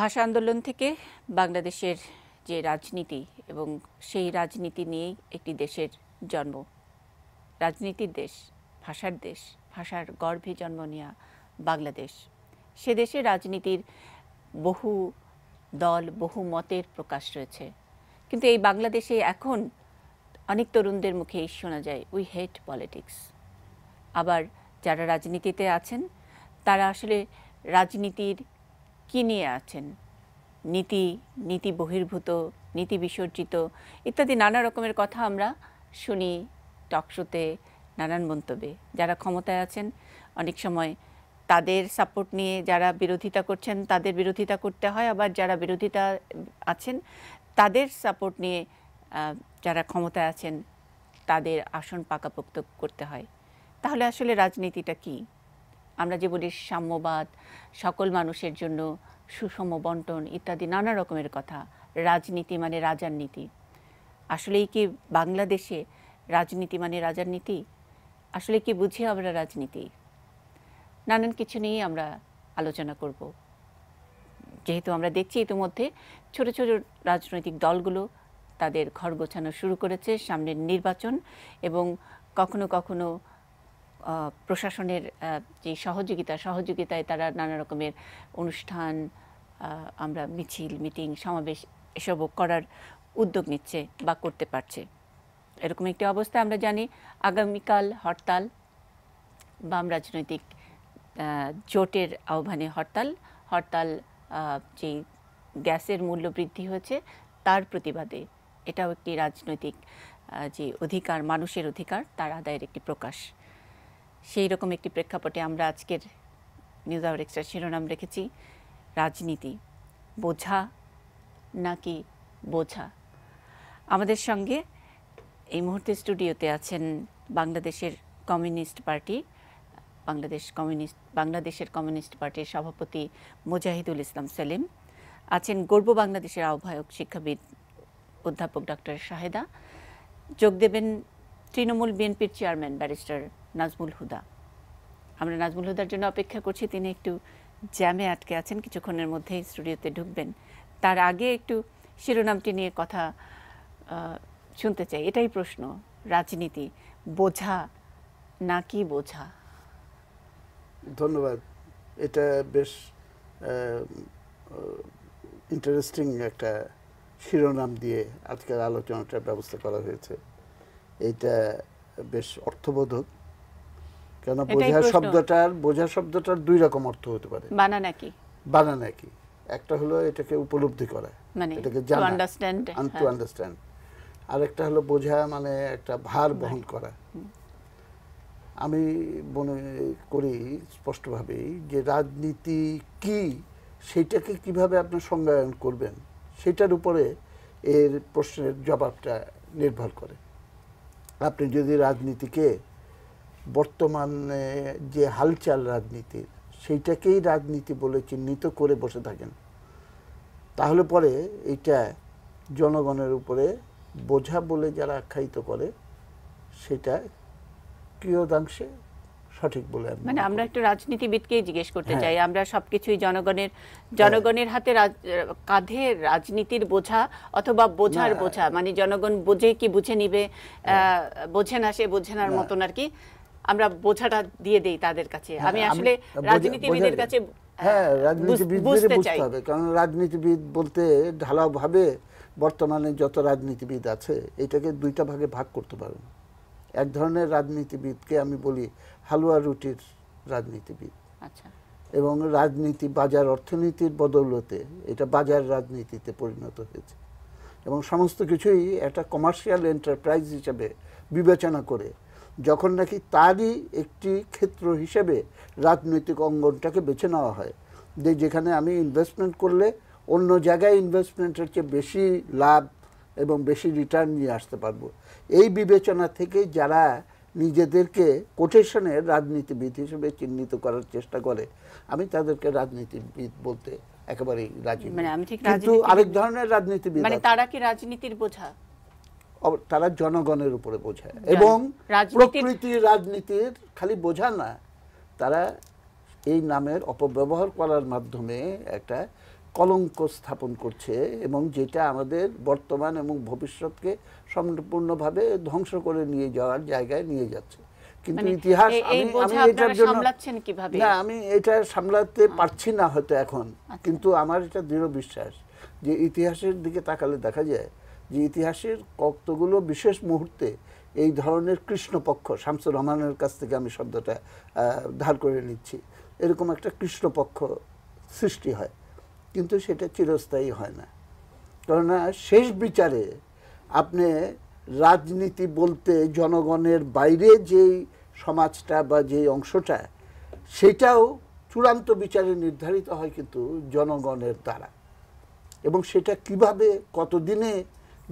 ভাষা আন্দোলন থেকে বাংলাদেশের যে রাজনীতি এবং সেই রাজনীতি নিয়েই একটি দেশের জন্ম। রাজনীতির দেশ, ভাষার গর্ভে জন্ম নেওয়া বাংলাদেশ। সে দেশে রাজনীতির বহু দল, বহু মতের প্রকাশ রয়েছে। কিন্তু এই বাংলাদেশে এখন অনেক তরুণদের মুখে শোনা যায়, উই হেট পলিটিক্স। আবার যারা রাজনীতিতে আছেন তারা আসলে রাজনীতির কি নিয়ে আছেন, নীতি বহির্ভূত, নীতি বিসর্জিত ইত্যাদি নানা রকমের কথা আমরা শুনি টকশোতে, নানান মন্তব্যে। যারা ক্ষমতায় আছেন অনেক সময় তাদের সাপোর্ট নিয়ে যারা বিরোধিতা করছেন তাদের বিরোধিতা করতে হয়, আবার যারা বিরোধিতা আছেন তাদের সাপোর্ট নিয়ে যারা ক্ষমতায় আছেন তাদের আসন পাকাপোক্ত করতে হয়। তাহলে আসলে রাজনীতিটা কি? আমরা যে বলি সাম্যবাদ, সকল মানুষের জন্য সুষম বন্টন ইত্যাদি নানা রকমের কথা, রাজনীতি মানে রাজার নীতি। আসলেই কি বাংলাদেশে রাজনীতি মানে রাজার নীতি? আসলে কি বুঝি আমরা রাজনীতি? নানান কিছু নিয়ে আমরা আলোচনা করব। যেহেতু আমরা দেখছি ইতিমধ্যে ছোট ছোট রাজনৈতিক দলগুলো তাদের ঘর গোছানো শুরু করেছে, সামনের নির্বাচন এবং কখনো কখনো প্রশাসনের যে সহযোগিতায় তারা নানা রকমের অনুষ্ঠান, আমরা মিছিল, মিটিং, সমাবেশ এসবও করার উদ্যোগ নিচ্ছে বা করতে পারছে। এরকম একটি অবস্থা আমরা জানি। আগামীকাল হরতাল, বাম রাজনৈতিক জোটের আহ্বানে হরতাল যে গ্যাসের মূল্য বৃদ্ধি হয়েছে তার প্রতিবাদে। এটাও একটি রাজনৈতিক যে অধিকার, মানুষের অধিকার, তার আদায়ের একটি প্রকাশ। সেই রকম একটি প্রেক্ষাপটে আমরা আজকের নিউজ আওয়ার এক্সট্রা শিরোনাম রেখেছি, রাজনীতি বোঝা নাকি বোঝা। আমাদের সঙ্গে এই মুহূর্তে স্টুডিওতে আছেন বাংলাদেশের কমিউনিস্ট পার্টির সভাপতি মুজাহিদুল ইসলাম সেলিম, আছেন গর্ব বাংলাদেশের আহ্বায়ক শিক্ষাবিদ অধ্যাপক ডক্টর শাহেদা, যোগ দেবেন তৃণমূল বিএনপির চেয়ারম্যান ব্যারিস্টার নাজমুল হুদা। আমরা নাজমুল হুদার জন্য অপেক্ষা করছি, তিনি একটু জ্যামে আটকে আছেন, কিছুক্ষণের মধ্যেই স্টুডিওতে ঢুকবেন। তার আগে একটু শিরোনামটি নিয়ে কথা শুনতে চাই। এটাই প্রশ্ন, রাজনীতি বোঝা নাকি বোঝা? ধন্যবাদ। এটা বেশ ইন্টারেস্টিং একটা শিরোনাম দিয়ে আজকের আলোচনাটার ব্যবস্থা করা হয়েছে। এটা বেশ অর্থবোধক, কেন বোঝা শব্দটার দুই রকম অর্থ হতে পারে। বানান একই। একটা হলো এটাকে উপলব্ধি করা, এটাকে জানা, টু আন্ডারস্ট্যান্ড। আর একটা হলো বোঝা মানে একটা ভার বহন করা। আমি মনে করি স্পষ্টভাবেই যে রাজনীতি কি, সেটাকে কিভাবে আপনি সংজ্ঞায়ন করবেন সেটার উপরে এর প্রশ্নের জবাবটা নির্ভর করে। আপনি যদি রাজনীতিকে বর্তমানে যে হালচাল রাজনীতির সেইটাকেই রাজনীতি বলে চিহ্নিত করে বসে থাকেন, তাহলে পরে এটা জনগণের উপরে বোঝা বলে যারা আখ্যায়িত করে সেটা কিয়দাংশে সঠিক বলে মানে আমরা একটু রাজনীতিবিদকেই জিজ্ঞেস করতে চাই। আমরা সবকিছুই জনগণের হাতে, কাঁধে রাজনীতির বোঝা অথবা বোঝার বোঝা, মানে জনগণ বোঝে কি বুঝে নিবে, বোঝে না সে বোঝে নার মতন আর কি, আমরা বোঝাটা দিয়ে দেই তাদের কাছে। আমি আসলে রাজনীতিবিদের কাছে বুঝতে চাই, কারণ রাজনীতিবিদ বলতে ঢালাওভাবে বর্তমানে যত রাজনীতিবিদ আছে এটাকে দুইটা ভাগে ভাগ করতে পারেন। এক ধরনের রাজনীতিবিদকে আমি বলি হালুয়া রুটির রাজনীতিবিদ, এবং রাজনীতি বাজার অর্থনীতির বদৌলতে এটা বাজার রাজনীতিতে পরিণত হয়েছে এবং সমস্ত কিছুই একটা কমার্শিয়াল এন্টারপ্রাইজ হিসেবে বিবেচনা করে যখন নাকি তারই একটি ক্ষেত্র হিসেবে রাজনৈতিক অঙ্গনটাকে বেছে নেওয়া হয়, যেখানে আমি ইনভেস্টমেন্ট করলে অন্য জায়গায় ইনভেস্টমেন্টের চেয়ে বেশি লাভ এবং বেশি রিটার্ন নিয়ে আসতে পারবো, এই বিবেচনা থেকে যারা নিজেদেরকে কোটেশনের রাজনীতিবিদ হিসেবে চিহ্নিত করার চেষ্টা করে, আমি তাদেরকে রাজনীতিবিদ বলতে একেবারেই রাজি। কিন্তু আরেক ধরনের রাজনীতিবিদ, মানে তারা কি রাজনীতির বোঝা? তারা জনগণের উপরে বোঝায় এবং প্রকৃতির রাজনীতির খালি বোঝা না, তারা এই নামের অপব্যবহার করার মাধ্যমে একটা কলঙ্ক স্থাপন করছে এবং যেটা আমাদের বর্তমান এবং ভবিষ্যৎকে সম্পূর্ণভাবে ধ্বংস করে নিয়ে যাওয়ার জায়গায় নিয়ে যাচ্ছে। কিন্তু ইতিহাস আমি এটার জন্য না, আমি এটা সামলাতে পারছি না হয়তো এখন, কিন্তু আমার এটা দৃঢ় বিশ্বাস যে ইতিহাসের দিকে তাকালে দেখা যায় যে ইতিহাসের কতগুলো বিশেষ মুহূর্তে এই ধরনের কৃষ্ণপক্ষ, শামসুর রহমানের কাছ থেকে আমি শব্দটা ধার করে নিচ্ছি, এরকম একটা কৃষ্ণপক্ষ সৃষ্টি হয়, কিন্তু সেটা চিরস্থায়ী হয় না। কেননা শেষ বিচারে আপনি রাজনীতি বলতে জনগণের বাইরে যেই সমাজটা বা যেই অংশটা, সেটাও চূড়ান্ত বিচারে নির্ধারিত হয় কিন্তু জনগণের দ্বারা, এবং সেটা কিভাবে কতদিনে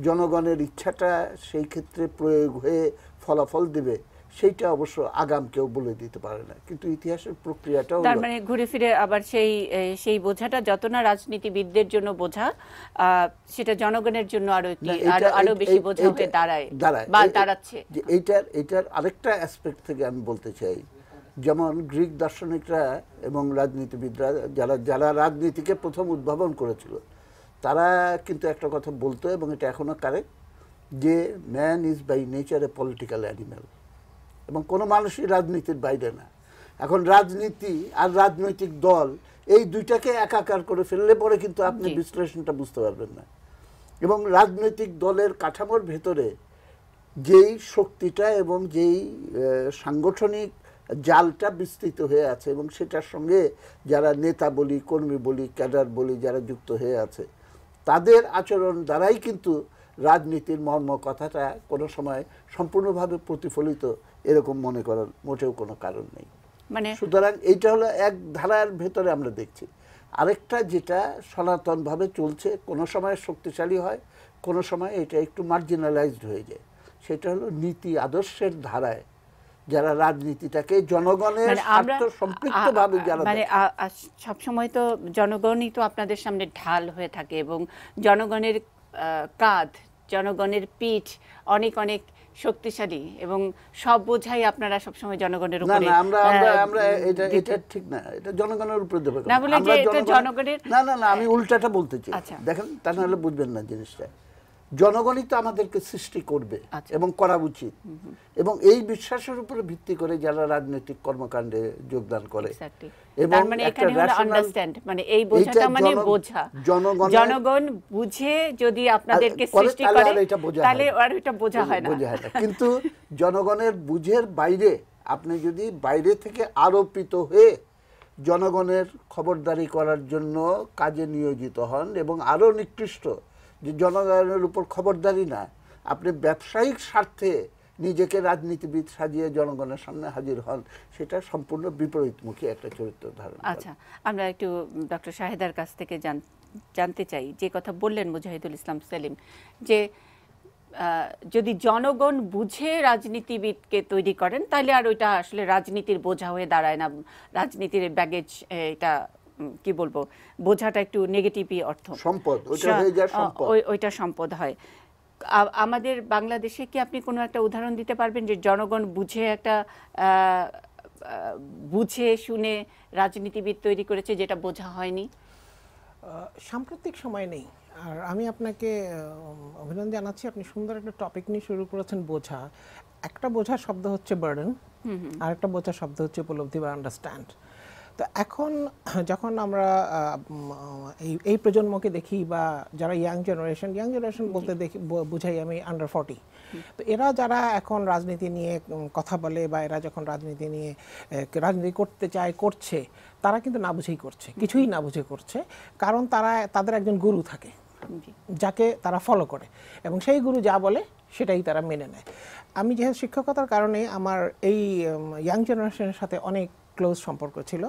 জনগণের ইচ্ছাটা সেই ক্ষেত্রে প্রয়োগ হয়ে ফলাফল দেবে সেইটা অবশ্য আগাম কেউ বলে দিতে পারে না। কিন্তু ইতিহাসের প্রক্রিয়াটাও তার মানে ঘুরে ফিরে আবার সেই বোঝাটা যত না রাজনীতিবিদদের জন্য বোঝা, সেটা জনগণের জন্য আরো বেশি বোঝা হয়ে দাঁড়ায় বা দাঁড়াচ্ছে। এইটার আরেকটা অ্যাসপেক্ট থেকে আমি বলতে চাই, যেমন গ্রিক দার্শনিকরা এবং রাজনীতিবিদরা যারা রাজনীতিকে প্রথম উদ্ভাবন করেছিল, তারা কিন্তু একটা কথা বলতো, এবং এটা এখনো কারেক্ট, যে man is by nature a political animal, এবং কোনো মানুষই রাজনীতির বাইরে না। এখন রাজনীতি আর রাজনৈতিক দল এই দুইটাকে একাকার করে ফেললে পরে কিন্তু আপনি বিশ্লেষণটা বুঝতে পারবেন না। এবং রাজনৈতিক দলের কাঠামোর ভেতরে যেই শক্তিটা এবং যেই সাংগঠনিক জালটা বিস্তৃত হয়ে আছে, এবং সেটার সঙ্গে যারা নেতা বলি, কর্মী বলি, ক্যাডার বলি যারা যুক্ত হয়ে আছে, তাদের আচরণ দ্বারাই কিন্তু রাজনীতির মর্ম কথাটা কোনো সময় সম্পূর্ণভাবে প্রতিফলিত এরকম মনে করার মোটেও কোনো কারণ নেই। মানে সুতরাং এইটা হলো এক ধারার ভেতরে আমরা দেখছি। আরেকটা যেটা সনাতনভাবে চলছে, কোনো সময় শক্তিশালী হয়, কোনো সময় এটা একটু মার্জিনালাইজড হয়ে যায়, সেটা হলো নীতি আদর্শের ধারায় যারা রাজনীতিটাকে জনগণের স্বার্থ সম্পৃক্তভাবে যারা, মানে সবসময় তো জনগণই তো আপনাদের সামনে ঢাল হয়ে থাকে, এবং জনগণের কাঁধ, জনগণের পিঠ অনেক অনেক শক্তিশালী, এবং সব বোঝাই আপনারা সবসময় জনগণের উপরে। আমরা এটা ঠিক না, এটা জনগণের উপরে দেবে না বলে যে এটা জনগণের, না আমি উল্টাটা বলতে চাই। দেখেন, তা নাহলে বুঝবেন না জিনিসটা। জনগণই তো আমাদেরকে সৃষ্টি করবে এবং করা উচিত, এবং এই বিশ্বাসের উপরে ভিত্তি করে যারা রাজনৈতিক কর্মকাণ্ডে যোগদান করে, এবং মানে এই বোঝাটা মানে বোঝা জনগণ বুঝে যদি আপনাদেরকে সৃষ্টি করে তাহলে আর এটা বোঝা হয় না। কিন্তু জনগণের বুঝের বাইরে আপনি যদি বাইরে থেকে আরোপিত হয়ে জনগণের খবরদারি করার জন্য কাজে নিয়োজিত হন, এবং আরো নিকৃষ্ট যে জনগণের উপর খবরদারি না, আপনি ব্যবসায়িক স্বার্থে নিজেকে রাজনীতিবিদ সাজিয়ে জনগণের সামনে হাজির হন, সেটা সম্পূর্ণ বিপরীতমুখী একটা চরিত্র ধারণ। আচ্ছা, আমরা একটু ডক্টর শাহেদার কাছ থেকে জানতে চাই, যে কথা বললেন মুজাহিদুল ইসলাম সেলিম, যে যদি জনগণ বুঝে রাজনীতিবিদকে তৈরি করেন তাহলে আর ওইটা আসলে রাজনীতির বোঝা হয়ে দাঁড়ায় না, রাজনীতির ব্যাগেজ, এটা কি বলবো, বোঝাটা একটু নেগেটিভই অর্থ, সম্পদ, ওইটা সম্পদ হয়। আমাদের বাংলাদেশে কি আপনি কোনো একটা উদাহরণ দিতে পারবেন যে জনগণ বুঝে শুনে রাজনীতিবিদ তৈরি করেছে যেটা বোঝা হয়নি? সাম্প্রতিক সময় নেই। আর আমি আপনাকে অভিনন্দন জানাচ্ছি, আপনি সুন্দর একটা টপিক নিয়ে শুরু করেছেন। বোঝা, একটা বোঝার শব্দ হচ্ছে বার্ডেন, আর একটা বোঝার শব্দ হচ্ছে উপলব্ধি বা আন্ডারস্ট্যান্ড। তো এখন যখন আমরা এই প্রজন্মকে দেখি, বা যারা ইয়াং জেনারেশন বলতে দেখি বুঝাই আমি আন্ডার 40, তো এরা যারা এখন রাজনীতি নিয়ে কথা বলে, বা এরা যখন রাজনীতি করতে চায়, করছে, তারা কিন্তু না বুঝেই করছে, কিছুই না বুঝে করছে। কারণ তাদের একজন গুরু থাকে যাকে তারা ফলো করে, এবং সেই গুরু যা বলে সেটাই তারা মেনে নেয়। আমি যেহেতু শিক্ষকতার কারণে আমার এই ইয়াং জেনারেশনের সাথে অনেক ক্লোজ সম্পর্ক ছিল,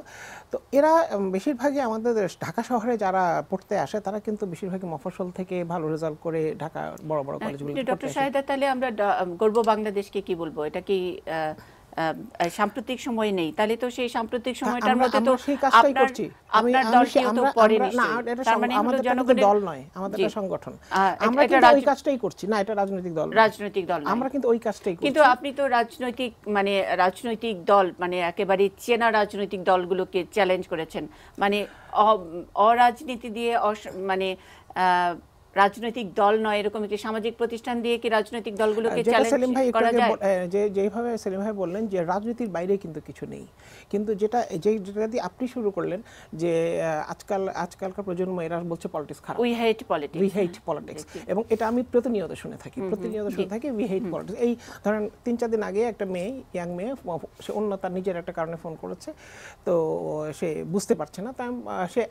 তো এরা বেশিরভাগই আমাদের ঢাকা শহরে যারা পড়তে আসে, তারা কিন্তু বেশিরভাগই মফস্বল থেকে ভালো রেজাল্ট করে ঢাকা বড় বড় কলেজগুলো। ডক্টর শাহেদা, তাহলে আমরা গর্ব বাংলাদেশকে কি বলবো? এটা কি সাম্প্রতিক সময় নেই, তাহলে তো সেই সাম্প্রতিক সময়টার মধ্যে তো সেই কাজটাই করছি। আপনার দলটিও তো পরে আমাদের দল নয়, আমাদের একটা সংগঠন, আমরা কিন্তু ওই কাজটাই করছি না, এটা রাজনৈতিক দল আমরা কিন্তু ওই কাজটাই করছি। কিন্তু আপনি তো রাজনৈতিক দল মানে একেবারে চেনা রাজনৈতিক দলগুলোকে চ্যালেঞ্জ করেছেন, মানে অরাজনীতি দিয়ে মানে রাজনৈতিক দল নয় এরকম একটি সামাজিক প্রতিষ্ঠান দিয়ে কি রাজনৈতিক দলগুলোকে চ্যালেঞ্জ করা যায়? যেভাবে সেলিম ভাই বললেন যে রাজনীতির বাইরে কিন্তু কিছু নেই, কিন্তু যেটা দিয়ে আপনি শুরু করলেন যে আজকালকার প্রজন্ম এরা বলছে পলিটিক্স খারাপ, উই হেট পলিটিক্স, এবং এটা আমি প্রতিনিয়ত শুনে থাকি উই হেট পলিটিক্স। এই ধরেন 3-4 দিন আগে একটা ইয়াং মেয়ে সে অন্য তার নিজের একটা কারণে ফোন করেছে, তো সে বুঝতে পারছে না, তাই সে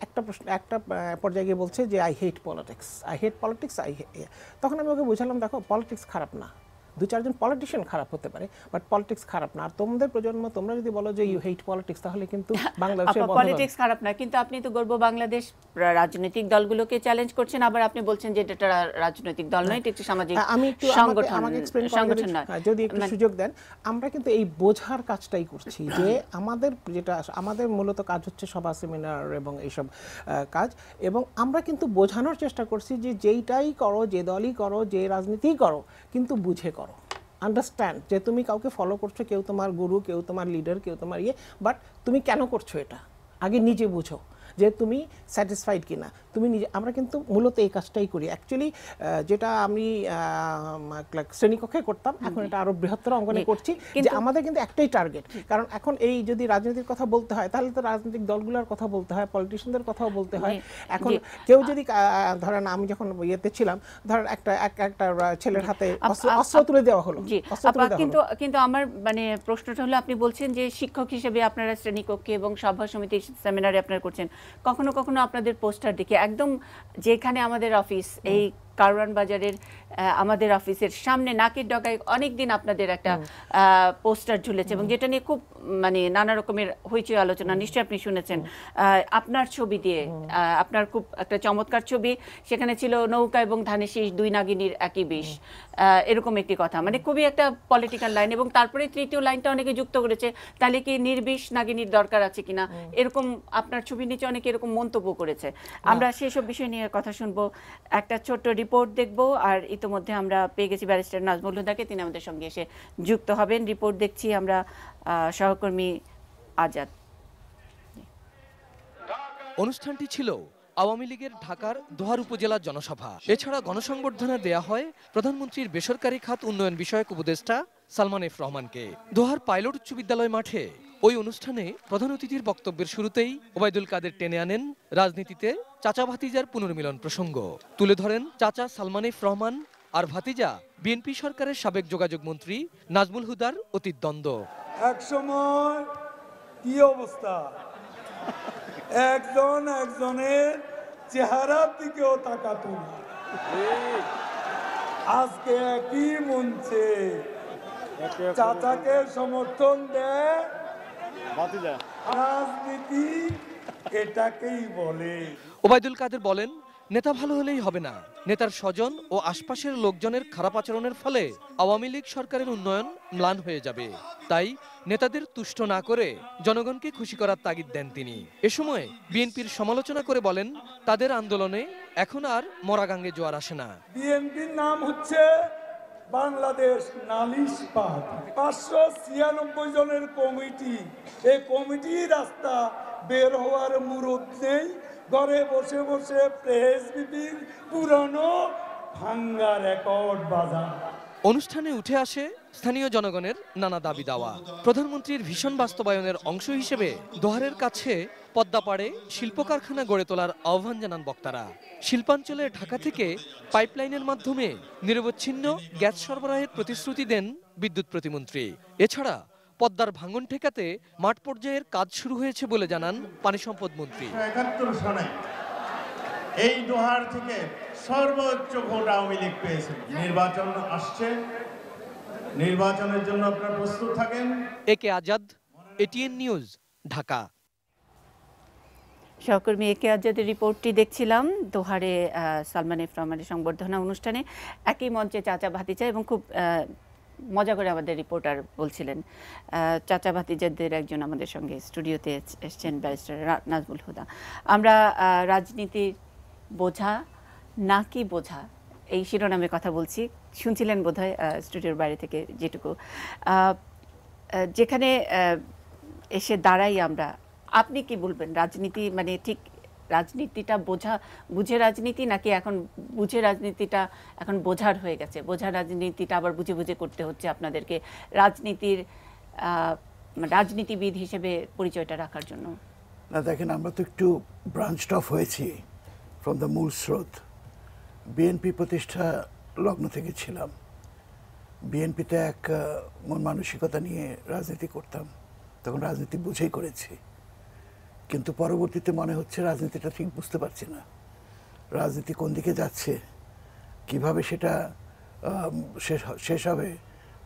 একটা পর্যায়ে গিয়ে বলছে যে আই হেট পলিটিক্স, তখন আমি ওকে বুঝালাম দেখো পলিটিক্স খারাপ না, 2-4 জন পলিটিশিয়ান খারাপ হতে পারে, বাট পলিটিক্স খারাপ না। আর তোমাদের প্রজন্ম তোমরা যদি বলো যে ইউ হেট পলিটিক্স, তাহলে কিন্তু বাংলাদেশে পলিটিক্স খারাপ না, কিন্তু আপনি তো গর্ব বাংলাদেশ রাজনৈতিক দলগুলোকে চ্যালেঞ্জ করছেন, আবার আপনি বলছেন যে এটা রাজনৈতিক দল নয়, এটা একটি সামাজিক সংগঠন। যদি একটু সুযোগ দেন, আমরা কিন্তু এই বোঝার কাজটাই করছি যে আমাদের মূলত কাজ হচ্ছে সভা, সেমিনার এবং এইসব কাজ, এবং আমরা কিন্তু বোঝানোর চেষ্টা করছি যে যেইটাই করো, যে দলই করো, যে রাজনীতিই করো, কিন্তু বুঝে করো, আন্ডারস্ট্যান্ড যে তুমি কাউকে ফলো করছো, কেউ তোমার গুরু, কেউ তোমার লিডার, কেউ তোমার বাট তুমি কেন করছো এটা আগে নিজে বুঝো যে তুমি স্যাটিসফাইড কিনা, তুমি নিজে। আমরা কিন্তু মূলত এই কাজটাই করি অ্যাকচুয়ালি, যেটা আমি শ্রেণীকক্ষে করতাম, এখন এটা আরো বৃহত্তর অঙ্গনে করছি, যে আমাদের কিন্তু একটাই টার্গেট। কারণ এখন এই যদি রাজনীতির কথা বলতে হয়, তাহলে তো রাজনৈতিক দলগুলোর কথা বলতে হয়, পলিটিশিয়ানদের কথাও বলতে হয়। এখন কেউ যদি ধরেন আমি যখন ইয়েতে ছিলাম, ধরেন একটা ছেলের হাতে অস্ত্র তুলে দেওয়া হলো, কিন্তু আমার মানে প্রশ্নটা হলো, আপনি বলছেন যে শিক্ষক হিসেবে আপনারা শ্রেণীকক্ষে এবং সভা সমিতি সেমিনারে আপনারা করছেন, কখনো কখনো আপনাদের পোস্টার দেখে একদম যেখানে আমাদের অফিস এই কারওয়ান বাজারের আমাদের অফিসের সামনে নাকের ডগায় অনেকদিন আপনাদের একটা পোস্টার ঝুলেছে, এবং যেটা নিয়ে খুব মানে নানা রকমের হইচই আলোচনা নিশ্চয়ই আপনি শুনেছেন। আপনার ছবি দিয়ে, আপনার খুব একটা চমৎকার ছবি, সেখানে ছিল নৌকা এবং ধানের শীষ, 2 নাগিনীর একই বিষ, এরকম একটি কথা, মানে খুবই একটা পলিটিক্যাল লাইন। এবং তারপরে তৃতীয় লাইনটা অনেকে যুক্ত করেছে, তাহলে কি নির্বিষ নাগিনীর দরকার আছে কিনা, এরকম আপনার ছবির নিচে অনেকে এরকম মন্তব্য করেছে। আমরা সেসব বিষয় নিয়ে কথা শুনবো, একটা ছোট্ট রিপোর্ট দেখব, আর ইতোমধ্যে আমরা পেয়ে গেছি ব্যারিস্টার নাজমুল হুদাকে, তিনি আমাদের সঙ্গে এসে যুক্ত হবেন। রিপোর্ট দেখছি আমরা, সহকর্মী আজাদ। অনুষ্ঠানটি ছিল আওয়ামী লীগের ঢাকার দোহার উপজেলা জনসভা। এছাড়া গণসংবর্ধনা দেয়া হয় প্রধানমন্ত্রীর বেসরকারি খাত উন্নয়ন বিষয়ক উপদেষ্টা সালমান এফ রহমানকে। দোহার পাইলট উচ্চ বিদ্যালয় মাঠে ওই অনুষ্ঠানে প্রধান অতিথির বক্তব্যের শুরুতেই ওবায়দুল কাদের টেনে আনেন রাজনীতিতে চাচা ভাতিজার পুনর্মিলন প্রসঙ্গ। তুলে ধরেন চাচা সালমান এফ রহমান আর ভাতিজা বিএনপি সরকারের সাবেক যোগাযোগ মন্ত্রী নাজমুল হুদার অতীত দ্বন্দ্ব। একসময় কি অবস্থা, একজন একজনের চেহারার দিকেও তাকাতো না, আজকে একই মঞ্চে চাচাকে সমর্থন দেয় রাজনীতি, এটাকেই বলে। ওবায়দুল কাদের বলেন, নেতা ভালো হলেই হবে না, নেতার স্বজন ও আশপাশের লোকজনের খারাপ আচরণের ফলে আওয়ামী লীগ সরকারের উন্নয়ন ম্লান হয়ে যাবে। তাই নেতাদের তুষ্ট না করে জনগণকে খুশি করার তাগিদ দেন তিনি। এ সময় বিএনপির সমালোচনা করে বলেন, তাদের আন্দোলনে এখন আর মরাগাঙ্গে জোয়ার আসে না। বিএনপির নাম হচ্ছে বাংলাদেশ নালিশ পার্টি, 596 জনের কমিটি, এই কমিটি রাস্তা বের হওয়ার মুরদ নেই, ঘরে বসে বসে প্রেস বিপির পুরানো ভাঙ্গা রেকর্ড বাজার। অনুষ্ঠানে উঠে আসে স্থানীয় জনগণের নানা দাবি দাওয়া। প্রধানমন্ত্রীর ভীষণ বাস্তবায়নের অংশ হিসেবে দোহারের কাছে পদ্মাপাড়ে শিল্প কারখানা গড়ে তোলার আহ্বান জানান বক্তারা। শিল্পাঞ্চলে ঢাকা থেকে পাইপলাইনের মাধ্যমে নিরবচ্ছিন্ন গ্যাস সরবরাহের প্রতিশ্রুতি দেন বিদ্যুৎ প্রতিমন্ত্রী। এছাড়া পদ্মার ভাঙন ঠেকাতে মাঠ পর্যায়ের কাজ শুরু হয়েছে বলে জানান পানি সম্পদ মন্ত্রী। 71 সনে এই দোহার থেকে সর্বোচ্চ ভোট আওয়ামী লীগ পেয়েছে। নির্বাচন আসছে, নির্বাচনের জন্য আপনারা প্রস্তুত থাকেন। একে আজাদ, এটিএন নিউজ, ঢাকা। সহকর্মী একে আজাদের রিপোর্টটি দেখছিলাম। দোহারে সালমান এফ রহমানের সংবর্ধনা অনুষ্ঠানে একই মঞ্চে চাচা ভাতিজা, এবং খুব মজা করে আমাদের রিপোর্টার বলছিলেন, চাচা ভাতিজাদের একজন আমাদের সঙ্গে স্টুডিওতে এসছেন, ব্যারিস্টার নাজমুল হুদা। আমরা রাজনীতির বোঝা নাকি বোঝা এই শিরোনামে কথা বলছি, শুনছিলেন বোধহয় স্টুডিওর বাইরে থেকে যেটুকু। যেখানে এসে দাঁড়াই আমরা, আপনি কি বলবেন রাজনীতি মানে ঠিক রাজনীতিটা বুঝে রাজনীতি, নাকি এখন বুঝে রাজনীতিটা এখন বোঝার হয়ে গেছে, বোঝা রাজনীতিটা আবার বুঝে বুঝে করতে হচ্ছে আপনাদেরকে রাজনীতিবিদ হিসেবে পরিচয়টা রাখার জন্য? না দেখেন, আমরা তো একটু ব্রাঞ্চড অফ হয়েছি ফ্রম দ্য মূল স্রোত। বিএনপি প্রতিষ্ঠা লগ্ন থেকে ছিলাম। বিএনপিতে এক মন মানসিকতা নিয়ে রাজনীতি করতাম, তখন রাজনীতি বুঝেই করেছি। কিন্তু পরবর্তীতে মনে হচ্ছে রাজনীতিটা ঠিক বুঝতে পারছি না, রাজনীতি কোন দিকে যাচ্ছে, কিভাবে সেটা শেষ হবে,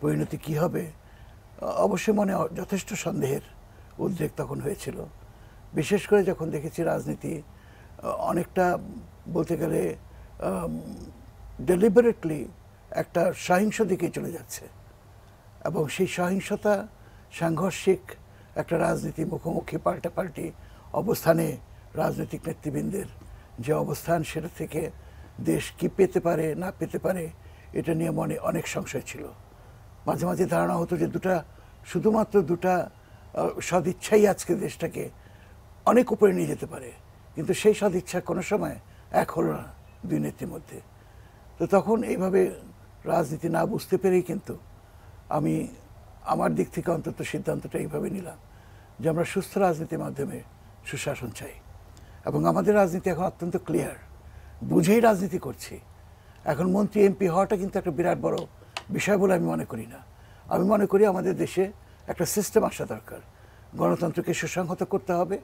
পরিণতি কি হবে। অবশ্যই মনে যথেষ্ট সন্দেহের উদ্রেক তখন হয়েছিল, বিশেষ করে যখন দেখেছি রাজনীতি অনেকটা বলতে গেলে ডেলিবারেটলি একটা সহিংস দিকে চলে যাচ্ছে, এবং সেই সহিংসতা সাংঘর্ষিক একটা রাজনীতি, মুখোমুখি পাল্টাপাল্টি অবস্থানে রাজনৈতিক নেতৃবৃন্দের যে অবস্থান, সেটা থেকে দেশ কি পেতে পারে না পেতে পারে এটা নিয়ে মনে অনেক সংশয় ছিল। মাঝে মাঝে ধারণা হতো যে শুধুমাত্র দুটা সদিচ্ছাই আজকে দেশটাকে অনেক উপরে নিয়ে যেতে পারে, কিন্তু সেই সদিচ্ছা কোনো সময় এক হলো না দুই নেত্রীর মধ্যে। তো তখন এইভাবে রাজনীতি না বুঝতে পেরেই কিন্তু আমি আমার দিক থেকে অন্তত সিদ্ধান্তটা এইভাবে নিলাম যে আমরা সুস্থ রাজনীতির মাধ্যমে সুশাসন চাই, এবং আমাদের রাজনীতি এখন অত্যন্ত ক্লিয়ার, বুঝেই রাজনীতি করছি। এখন মন্ত্রী এমপি হওয়াটা কিন্তু একটা বিরাট বড় বিষয় বলে আমি মনে করি না। আমি মনে করি আমাদের দেশে একটা সিস্টেম আসা দরকার, গণতন্ত্রকে সুসংহত করতে হবে,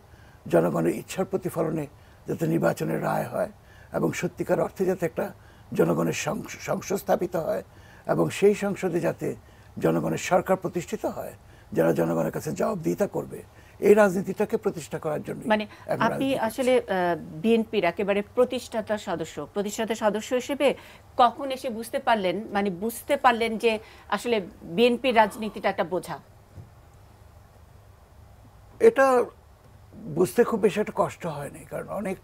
জনগণের ইচ্ছার প্রতিফলনে যাতে নির্বাচনের রায় হয়, এবং সত্যিকার অর্থে যাতে একটা জনগণের সংসদ স্থাপিত হয়, এবং সেই সংসদে যাতে জনগণের সরকার প্রতিষ্ঠিত হয়, যারা জনগণের কাছে জবাবদিহিতা করবে। এই রাজনীতিটাকে প্রতিষ্ঠা করার জন্য মানে আপনি আসলে বিএনপির একেবারে প্রতিষ্ঠাতা সদস্য হিসেবে কখন এসে বুঝতে পারলেন যে আসলে বিএনপির রাজনীতিটা একটা বোঝা? এটা বুঝতে খুব বেশি একটা কষ্ট হয়নি, কারণ অনেক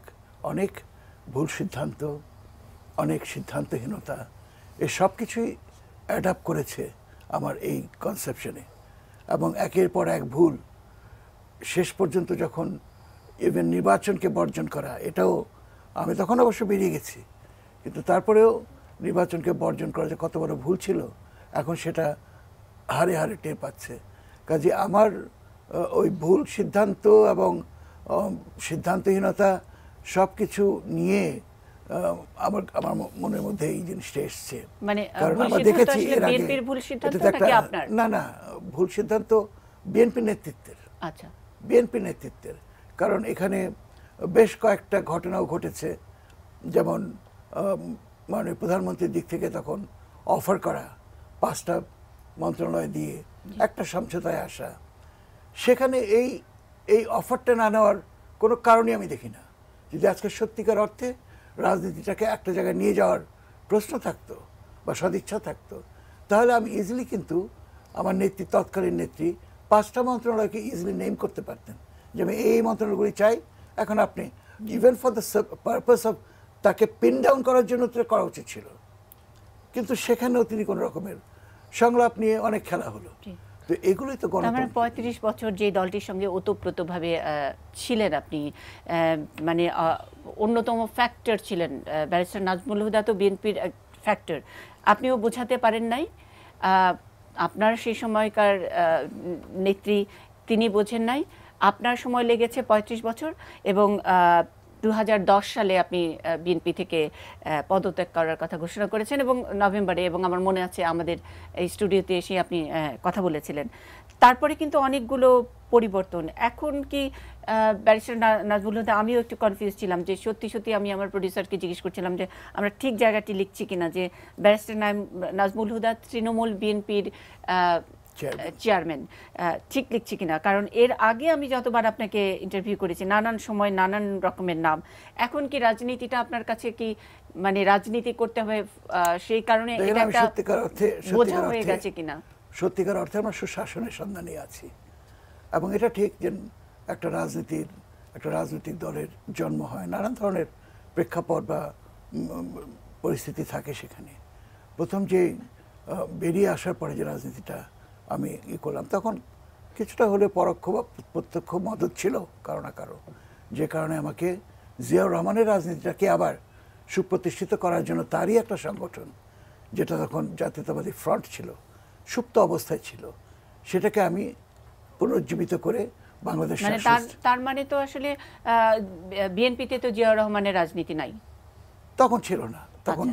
অনেক ভুল সিদ্ধান্ত, অনেক সিদ্ধান্তহীনতা, এই সব কিছুই অ্যাডাপ্ট করেছে আমার এই কনসেপশনে, এবং একের পর এক ভুল শেষ পর্যন্ত যখন ইভেন নির্বাচনকে বর্জন করা, এটাও আমি তখন অবশ্য বেরিয়ে গেছি, কিন্তু তারপরেও নির্বাচনকে বর্জন করা যে কত বড় ভুল ছিল এখন সেটা হারে হারে টের পাচ্ছে। কাজে আমার ওই ভুল সিদ্ধান্ত এবং সিদ্ধান্তহীনতা সব কিছু নিয়ে আমার মনের মধ্যে এই জিনিসটা এসছে। মানে কারণ আমরা দেখেছি এর আগে না ভুল সিদ্ধান্ত বিএনপি নেতৃত্বের, আচ্ছা বিএনপি নেতৃত্বের, কারণ এখানে বেশ কয়েকটা ঘটনাও ঘটেছে, যেমন মাননীয় প্রধানমন্ত্রীর দিক থেকে তখন অফার করা 5টা মন্ত্রণালয় দিয়ে একটা সমঝোতায় আসা, সেখানে এই অফারটা না নেওয়ার কোনো কারণই আমি দেখি না। যদি আজকে সত্যিকার অর্থে রাজনীতিটাকে একটা জায়গায় নিয়ে যাওয়ার প্রশ্ন থাকতো বা সদিচ্ছা থাকতো, তাহলে আমি ইজিলি কিন্তু আমার নেত্রী, তৎকালীন নেত্রী 5টা মন্ত্রণালয়কে ইজিলি নেম করতে পারতেন যে আমি এই মন্ত্রণালয়গুলি চাই। এখন আপনি even for the purpose of তাকে পিন ডাউন করার জন্য করা উচিত ছিল, কিন্তু সেখানেও তিনি কোনো রকমের সংলাপ নিয়ে অনেক খেলা হলো। তো এগুলোই তো গণতন্ত্র। 35 বছর যে দলটির সঙ্গে ওতপ্রোতভাবে ছিলেন আপনি, মানে অন্যতম ফ্যাক্টর ছিলেন ব্যারিস্টার নাজমুল হুদা, তো বিএনপির ফ্যাক্টর। আপনিও বোঝাতে পারেন নাই, আপনার সেই সময়কার নেত্রী তিনি বোঝেন নাই, আপনার সময় লেগেছে 35 বছর, এবং 2010 সালে আপনি বিএনপি থেকে পদত্যাগ করার কথা ঘোষণা করেছেন, এবং নভেম্বরে, এবং আমার মনে আছে আমাদের এই স্টুডিওতে এসে আপনি কথা বলেছিলেন। তারপরে কিন্তু অনেকগুলো পরিবর্তন। এখন কি ব্যারিস্টার নাজমুল হুদা, আমিও একটু কনফিউজ ছিলাম যে সত্যি আমি আমার প্রডিউসারকে জিজ্ঞেস করছিলাম যে আমরা ঠিক জায়গাটি লিখছি কিনা, যে ব্যারিস্টার নাজমুল হুদা তৃণমূল বিএনপির চেয়ারম্যান, ঠিক লিখছি কিনা, কারণ এর আগে আমি যতবার আপনাকে ইন্টারভিউ করেছি নানান সময় নানান রকমের নাম। এখন কি রাজনীতিটা আপনার কাছে কি মানে রাজনীতি করতে হবে সেই কারণে এটা একটা বোঝা হয়ে গেছে কিনা? সত্যিকার অর্থে আমরা সুশাসনের সন্ধানে আছি, এবং এটা ঠিক যে একটা রাজনৈতিক দলের জন্ম হয়, নানান ধরনের প্রেক্ষাপট বা পরিস্থিতি থাকে সেখানে। প্রথম যে বেরিয়ে আসার পরে যে রাজনীতিটা আমি করলাম, তখন কিছুটা হলে পরোক্ষ বা প্রত্যক্ষ মদত ছিল কারো না কারো, যে কারণে আমাকে জিয়াউর রহমানের রাজনীতিটাকে আবার সুপ্রতিষ্ঠিত করার জন্য তারই একটা সংগঠন, যেটা তখন জাতীয়তাবাদী ফ্রন্ট ছিল, সুপ্ত অবস্থায় ছিল, সেটাকে আমি পুনরুজ্জীবিত করে বাংলাদেশ। মানে তার মানে তো আসলে বিএনপিতে তো জিয়াউর রহমানের রাজনীতি নাই, তখন ছিল না। তখন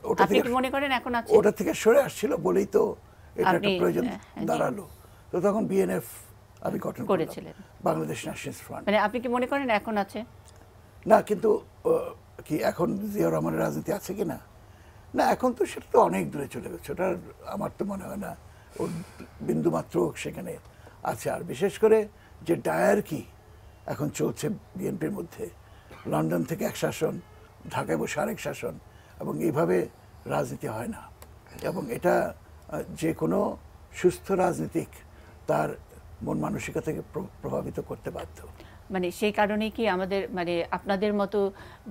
ওটা আপনি কি মনে করেন এখন আছে? ওটা থেকে সরে আসছিল বলেই তো এটা একটা প্রয়োজন দাঁড়ালো। তো তখন বিএনএফ আমি গঠন করেছিলেন, বাংলাদেশ ন্যাশনালিস্ট ফ্রন্ট। মানে আপনি কি মনে করেন এখন আছে? না, কিন্তু কি এখন জিয়াউর রহমানের রাজনীতি আছে কি না, না এখন তো সেটা তো অনেক দূরে চলে গেছে। ওটা আমার তো মনে হয় না ওর বিন্দুমাত্র সেখানে আছে। আর বিশেষ করে যে ডায়ার্কি এখন চলছে বিএনপির মধ্যে, লন্ডন থেকে এক শাসন, ঢাকায় বসে আরেক শাসন, এবং এইভাবে রাজনীতি হয় না। এবং এটা যে কোনো সুস্থ রাজনীতিক তার মন মানসিকতাকে প্রভাবিত করতে বাধ্য। মানে সেই কারণেই কি আমাদের মানে আপনাদের মতো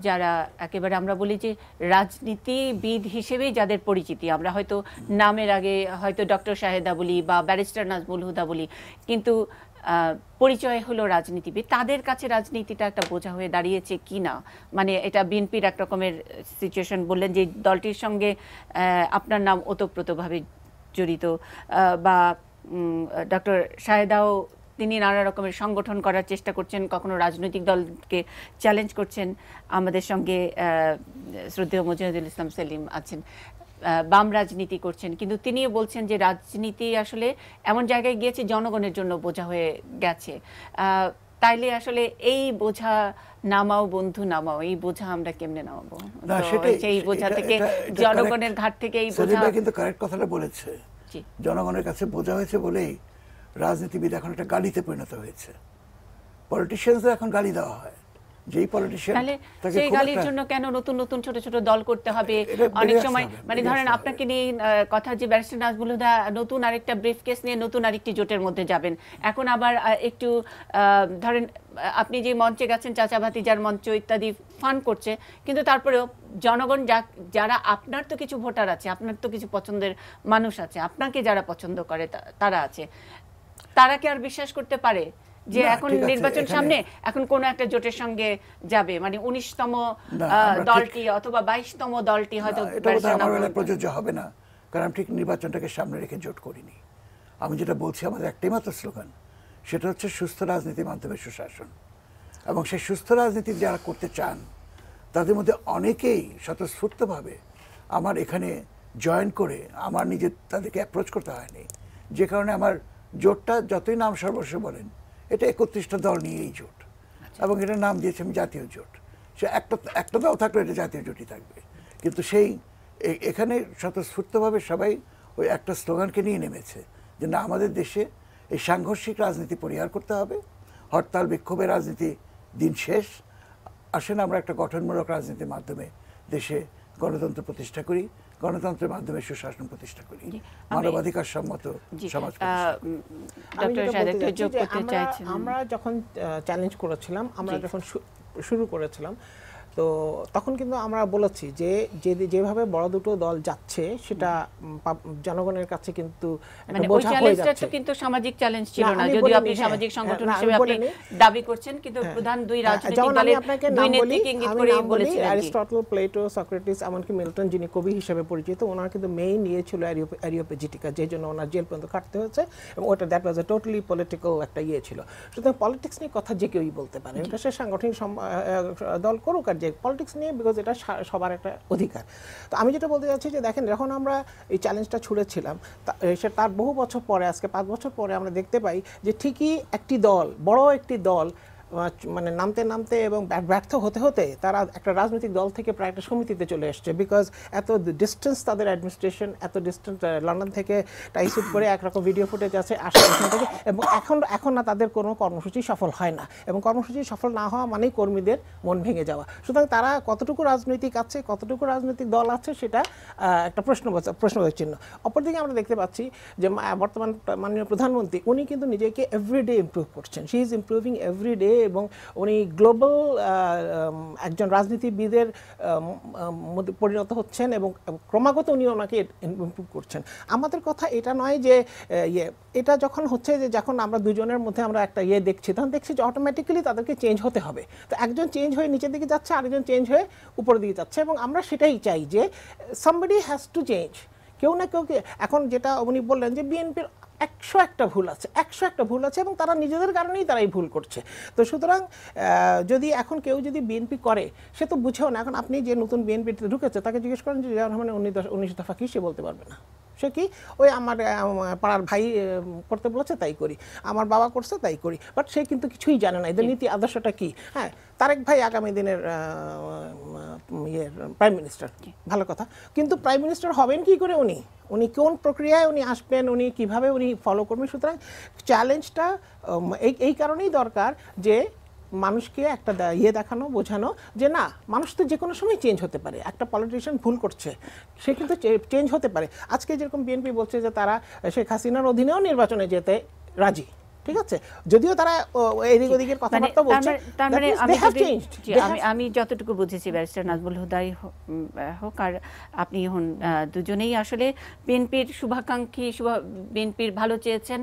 যারা একেবারে আমরা বলি যে রাজনীতিবিদ হিসেবেই যাদের পরিচিতি, আমরা হয়তো নামের আগে হয়তো ডক্টর শাহেদা বলি বা ব্যারিস্টার নাজমুল হুদা বলি, কিন্তু পরিচয় হলো রাজনীতিবিদ, তাদের কাছে রাজনীতিটা একটা বোঝা হয়ে দাঁড়িয়েছে কি না? মানে এটা বিএনপির এক রকমের সিচুয়েশন। বললেন যে দলটির সঙ্গে আপনার নাম ওতপ্রোতভাবে জড়িত, বা ডক্টর শাহেদাও তিনি নানা রকমের সংগঠন করার চেষ্টা করছেন, কখনো রাজনৈতিক দলকে চ্যালেঞ্জ করছেন। আমাদের সঙ্গে শ্রদ্ধেয় মজিদুল ইসলাম সেলিম আছেন, বাম রাজনীতি করছেন, কিন্তু তিনিও বলছেন যে রাজনীতি আসলে এমন জায়গায় গিয়েছে জনগণের জন্য বোঝা হয়ে গেছে। তাইলে আসলে এই বোঝা নামাও বন্ধু নামাও, এই বোঝা আমরা কেমনে নামাবো? সেই বোঝা থেকে জনগণের ঘাট থেকে এই বোঝা কিন্তু কারেক্ট কথাটা বলেছে, জনগণের কাছে বোঝা হয়েছে বলেই রাজনীতিবিদ এখন একটা গালিতে পরিণত হয়েছে। পলিটিশিয়ানদের এখন গালি দেওয়া হয়, যেই পলিটিশিয়ান সেই গালির জন্য কেন নতুন নতুন ছোট ছোট দল করতে হবে? অনেক সময় মানে ধরেন আপনাকে নিয়ে কথা যে ব্যারিস্টার নাজমুল হুদা নতুন আরেকটা ব্রিফকেস নিয়ে নতুন আরেকটি জোটের মধ্যে যাবেন, এখন আবার একটু ধরেন আপনি যে মঞ্চে গেছেন চাচা ভাতিজার মঞ্চ ইত্যাদি ফান করছে, কিন্তু তারপরেও জনগণ যারা আপনার তো কিছু ভোটার আছে, আপনার তো কিছু পছন্দের মানুষ আছে, আপনাকে যারা পছন্দ করে তারা আছে, তারা কি আর বিশ্বাস করতে পারে যে এখন নির্বাচন সামনে এখন কোন একটা জোটের সঙ্গে যাবে? মানে 19তম দলটি অথবা 22তম দলটি হয়তো প্রযোজ্য হবে না, কারণ ঠিক নির্বাচনটাকে সামনে রেখে জোট করিনি। আমি যেটা বলছি আমাদের একটাই মাত্র স্লোগান, সেটা হচ্ছে সুস্থ রাজনীতির মাধ্যমে সুশাসন। এবং সেই সুস্থ রাজনীতি যারা করতে চান তাদের মধ্যে অনেকেই স্বতঃস্ফূর্তভাবে আমার এখানে জয়েন করে আমার নিজের তাদেরকে অ্যাপ্রোচ করতে হয়নি, যে কারণে আমার জোটটা যতই নাম সর্বস্ব বলেন এটা 31টা দল নিয়ে এই জোট, এবং এটার নাম দিয়েছি আমি জাতীয় জোট। সে একটা দল থাকলে এটা জাতীয় জোটই থাকবে, কিন্তু সেই এখানে স্বতঃস্ফূর্তভাবে সবাই ওই একটা স্লোগানকে নিয়ে নেমেছে যে না, আমাদের দেশে এই সাংঘর্ষিক রাজনীতি পরিহার করতে হবে, হরতাল বিক্ষোভের রাজনীতি দিন শেষ, আসেন আমরা একটা গঠনমূলক রাজনীতির মাধ্যমে দেশে গণতন্ত্র প্রতিষ্ঠা করি, গণতন্ত্রের মাধ্যমে সুশাসন প্রতিষ্ঠা করি, মানবাধিকার সম্মত সমাজ প্রতিষ্ঠা। আমরা যখন চ্যালেঞ্জ করেছিলাম, আমরা যখন শুরু করেছিলাম, তো তখন কিন্তু আমরা বলেছি যে যেভাবে বড় দুটো দল যাচ্ছে সেটা জনগণের কাছে কিন্তু একটা বোঝা হয়ে যাচ্ছে। কিন্তু সামাজিক চ্যালেঞ্জ ছিল না, যদিও আপনি সামাজিক সংগঠন হিসেবে আপনি দাবি করছেন, কিন্তু প্রধান দুই রাজনৈতিক দলের দুই নেত্রীকে ইঙ্গিত করে বলেছিলেন। অ্যারিস্টটল, প্লেটো, সক্রেটিস, এমনকি মিল্টন যিনি কবি হিসেবে পরিচিত, ওনার কিন্তু মেইন ইয়ে ছিল অ্যারিওপেজিটিকা, যে জন্য ওনার জেল পর্যন্ত কাটতে হয়েছে, এবং ওটা that was A totally political একটা ইয়ে ছিল। সুতরাং পলিটিক্স নিয়ে কথা যে কেউই বলতে পারে, এটা সে সাংগঠনিক দল করুক আর যে পলিটিক্স নিয়ে, বিকজ এটা সবার একটা অধিকার। তো আমি যেটা বলতে চাচ্ছি যে দেখেন, যখন আমরা এই চ্যালেঞ্জটা ছুড়েছিলাম তার বহু বছর পরে, আজকে 5 বছর পরে আমরা দেখতে পাই যে ঠিকই একটি দল, বড় একটি দল মানে নামতে নামতে এবং ব্যর্থ হতে হতে তারা একটা রাজনৈতিক দল থেকে প্রায় একটা সমিতিতে চলে এসছে, বিকজ এত ডিস্টেন্স তাদের অ্যাডমিনিস্ট্রেশন, এত ডিস্টেন্স লন্ডন থেকে টাইশুট করে একরকম ভিডিও ফুটেজ আছে আসে এখান থেকে, এবং এখন না তাদের কোনো কর্মসূচি সফল হয় না, এবং কর্মসূচি সফল না হওয়া মানেই কর্মীদের মন ভেঙে যাওয়া। সুতরাং তারা কতটুকু রাজনৈতিক আছে, কতটুকু রাজনৈতিক দল আছে, সেটা একটা প্রশ্নবোধক চিহ্ন। অপরদিকে আমরা দেখতে পাচ্ছি যে বর্তমান মাননীয় প্রধানমন্ত্রী উনি কিন্তু নিজেকে এভরিডে ইমপ্রুভ করছেন, শি ইজ ইমপ্রুভিং এভরিডে, এবং উনি গ্লোবাল একজন রাজনীতিবিদের মধ্যে পরিণত হচ্ছেন, এবং ক্রমাগত উনি ওনাকে ইমপ্রুভ করছেন। আমাদের কথা এটা নয় যে এটা যখন হচ্ছে যে যখন আমরা দুজনের মধ্যে আমরা একটা দেখছি, তখন দেখছি যে অটোমেটিক্যালি তাদেরকে চেঞ্জ হতে হবে। তো একজন চেঞ্জ হয়ে নিচের দিকে যাচ্ছে, আরেকজন চেঞ্জ হয়ে উপরের দিকে যাচ্ছে, এবং আমরা সেটাই চাই যে somebody has to change, কেউ না কেউ। এখন যেটা উনি বললেন যে বিএনপির 101টা ভুল আছে, 101টা ভুল আছে, এবং তারা নিজেদের কারণেই তারা এই ভুল করছে। তো সুতরাং যদি এখন কেউ যদি বিএনপি করে, সে তো বুঝেও না। এখন আপনি যে নতুন বিএনপিতে ঢুকেছে তাকে জিজ্ঞেস করেন যে জিয়াউর রহমানের 19 দফা কি, সে বলতে পারবে না। সে কি ওই আমার পাড়ার ভাই করতে বলেছে তাই করি, আমার বাবা করছে তাই করি, বাট সে কিন্তু কিছুই জানে না এদের নীতি আদর্শটা কি। হ্যাঁ, তারেক ভাই আগামী দিনের প্রাইম মিনিস্টার, ভালো কথা, কিন্তু প্রাইম মিনিস্টার হবেন কি করে উনি কোন প্রক্রিয়ায় উনি আসবেন, উনি কিভাবে উনি ফলো করবেন? সুতরাং চ্যালেঞ্জটা এই কারণেই দরকার যে মানুষকে একটা দেখানো, বোঝানো যে না, মানুষ তো যে কোনো সময় চেঞ্জ হতে পারে। একটা পলিটিশিয়ান ভুল করছে, সে কিন্তু চেঞ্জ হতে পারে। আজকে যেরকম বিএনপি বলছে যে তারা শেখ হাসিনার অধীনেও নির্বাচনে যেতে রাজি, ঠিক আছে, যদিও তারা এদিক ওদিকের কথাবার্তা বলছে। আমি যতটুকু বুঝেছি ব্যারিস্টার নাজমুল হুদাই হোক আর আপনি হন, দুজনেই আসলে বিএনপির শুভাকাঙ্ক্ষী, বিএনপির ভালো চেয়েছেন,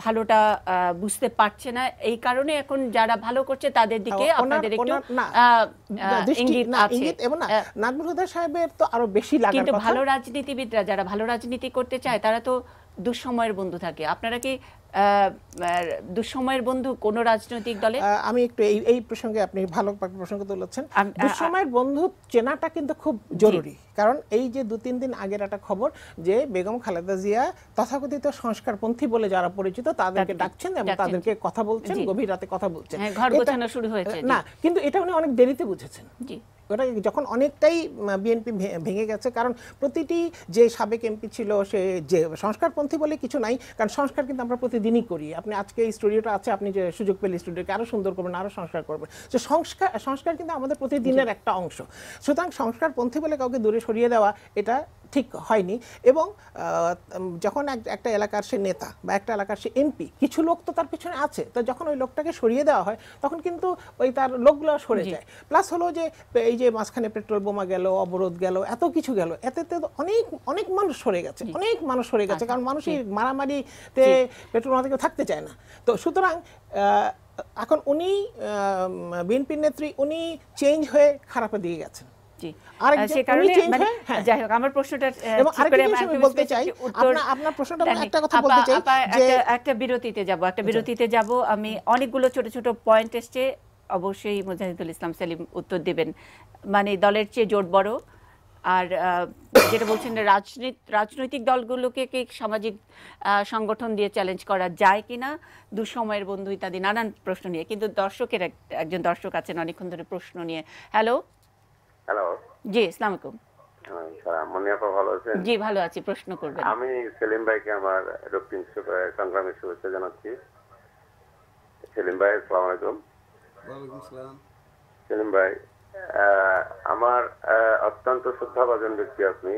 ভালোটা বুঝতে পারছে না, এই কারণে এখন যারা ভালো করছে তাদের দিকে আপনাদের একটু ইঙ্গিত আছে। নাজমুল হুদা সাহেবের তো আরো বেশি লাগার কথা। কিন্তু ভালো রাজনীতিবিদরা যারা ভালো রাজনীতি করতে চায় তারা তো দুঃসময়ের বন্ধু থাকে। আপনারা কি দুঃসময়ের বন্ধু কোন রাজনৈতিক দলে? আমি একটু এই প্রসঙ্গে, আপনি ভালো প্রসঙ্গ তুলেছেন, দুঃসময়ের বন্ধু চেনাটা কিন্তু খুব জরুরি। কারণ এই যে 2-3 দিন আগের একটা খবর যে বেগম খালেদা জিয়া তথাকথিত সংস্কারপন্থী বলে যারা পরিচিত তাদেরকে ডাকছেন এবং তাদেরকে কথা বলছেন, গভীর রাতে কথা বলছেন, ঘর গোছানো শুরু হয়েছে না, কিন্তু এটা উনি অনেক দেরিতে বুঝেছেন। জি, ওটা যখন অনেকটাই বিএনপি ভেঙে গেছে, কারণ প্রতিটি যে সাবেক এমপি ছিল সে যে সংস্কারপন্থী বলে কিছু নাই, কারণ সংস্কার কিন্তু আমরা প্রতিদিনই করি। আপনি আজকে এই স্টুডিওটা আছে, আপনি যে সুযোগ পেলে স্টুডিওকে আরও সুন্দর করবেন, আরও সংস্কার করবেন, যে সংস্কার কিন্তু আমাদের প্রতিদিনের একটা অংশ। সুতরাং সংস্কারপন্থী বলে কাউকে দূরে সরিয়ে দেওয়া এটা ঠিক হয়নি। এবং যখন একটা এলাকার সে নেতা বা একটা এলাকার সে এমপি, কিছু লোক তো তার পিছনে আছে, তো যখন ওই লোকটাকে সরিয়ে দেওয়া হয় তখন কিন্তু ওই তার লোকগুলো সরে যায়। প্লাস হলো যে এই যে মাঝখানে পেট্রোল বোমা গেল, অবরোধ গেল, এত কিছু গেল, এতে অনেক অনেক মানুষ সরে গেছে, অনেক মানুষ সরে গেছে, কারণ মানুষই মারামারিতে পেট্রোল বোমা থেকে থাকতে চায় না। তো সুতরাং এখন উনি বিএনপির নেত্রী, উনি চেঞ্জ হয়ে খারাপের দিকে গেছেন। আমার প্রশ্নটা একটা বিরতিতে যাব। আমি অনেকগুলো ছোট ছোট পয়েন্ট এসছে, অবশ্যই মুজাহিদুল ইসলাম সেলিম উত্তর দেবেন। মানে দলের চেয়ে জোট বড়, আর যেটা বলছেন রাজনৈতিক দলগুলোকে কি সামাজিক সংগঠন দিয়ে চ্যালেঞ্জ করা যায় কিনা, দুঃসময়ের বন্ধু ইত্যাদি নানান প্রশ্ন নিয়ে। কিন্তু দর্শকের একজন দর্শক আছেন অনেকক্ষণ ধরে প্রশ্ন নিয়ে। হ্যালো জি, আসসালামু আলাইকুম। ভালো আছেন? জি ভালো আছি, প্রশ্ন করবেন। আমি সেলিম ভাইকে আমার দক্ষিণ সংগ্রামের শুভেচ্ছা জানাচ্ছি। সেলিম ভাই আসসালামু আলাইকুম। ওয়ালাইকুম সালাম। সেলিম ভাই, আমার অত্যন্ত শ্রদ্ধাভাজন ব্যক্তি আপনি,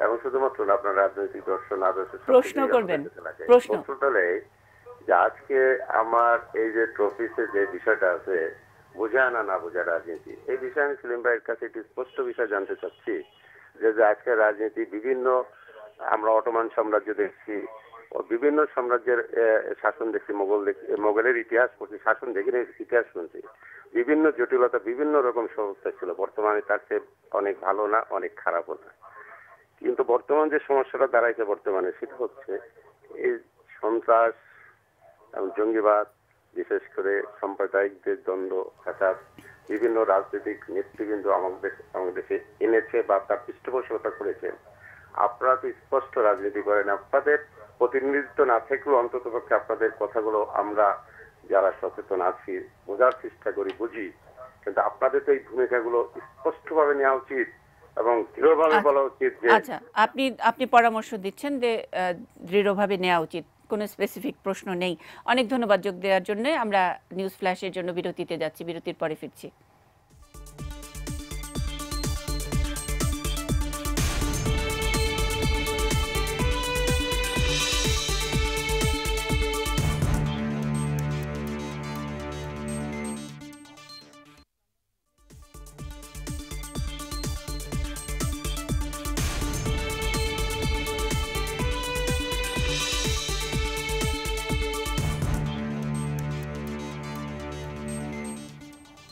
এবং শুধুমাত্র আপনার রাজনৈতিক দর্শন আদর্শ প্রশ্ন করবেন। প্রশ্নটা যে আজকে আমার এই যে ট্রফিসে যে বিষয়টা আছে, বোঝা না না বোঝা রাজনীতি, এই বিষয়ে আমি সেলিম ভাইয়ের কাছে একটি স্পষ্ট বিষয় জানতে চাচ্ছি যে আজকের রাজনীতি বিভিন্ন, আমরা অটোমান সাম্রাজ্য দেখছি, বিভিন্ন সাম্রাজ্যের শাসন দেখছি, মোগলের ইতিহাস পড়ছি, শাসন দেখি ইতিহাস শুনছি, বিভিন্ন জটিলতা, বিভিন্ন রকম সমস্যা ছিল। বর্তমানে তার চেয়ে অনেক ভালো না, অনেক খারাপও না। কিন্তু বর্তমান যে সমস্যাটা দাঁড়াইছে বর্তমানে, সেটা হচ্ছে এই সন্ত্রাস এবং জঙ্গিবাদ, বিশেষ করে সাম্প্রদায়িকদের দ্বন্দ্ব, ফাসাদ, বিভিন্ন রাজনৈতিক নেতৃবৃন্দ আমাদের দেশে এনেছে বা তার পৃষ্ঠপোষকতা করেছে। আপনারা তো স্পষ্ট রাজনীতি করেন, আপনাদের প্রতিনিধিত্ব না থাকলেও অন্ততপক্ষে আপনাদের কথাগুলো আমরা যারা সচেতন আছি বোঝার চেষ্টা করি, বুঝি, কিন্তু আপনাদের তো এই ভূমিকাগুলো স্পষ্টভাবে নেওয়া উচিত এবং দৃঢ়ভাবে বলা উচিত যে আচ্ছা, আপনি পরামর্শ দিচ্ছেন যে দৃঢ়ভাবে নেওয়া উচিত, কোনো স্পেসিফিক প্রশ্ন নেই। অনেক ধন্যবাদ যোগ দেওয়ার জন্য। আমরা নিউজ ফ্ল্যাশের জন্য বিরতিতে যাচ্ছি, বিরতির পরে ফিরছি।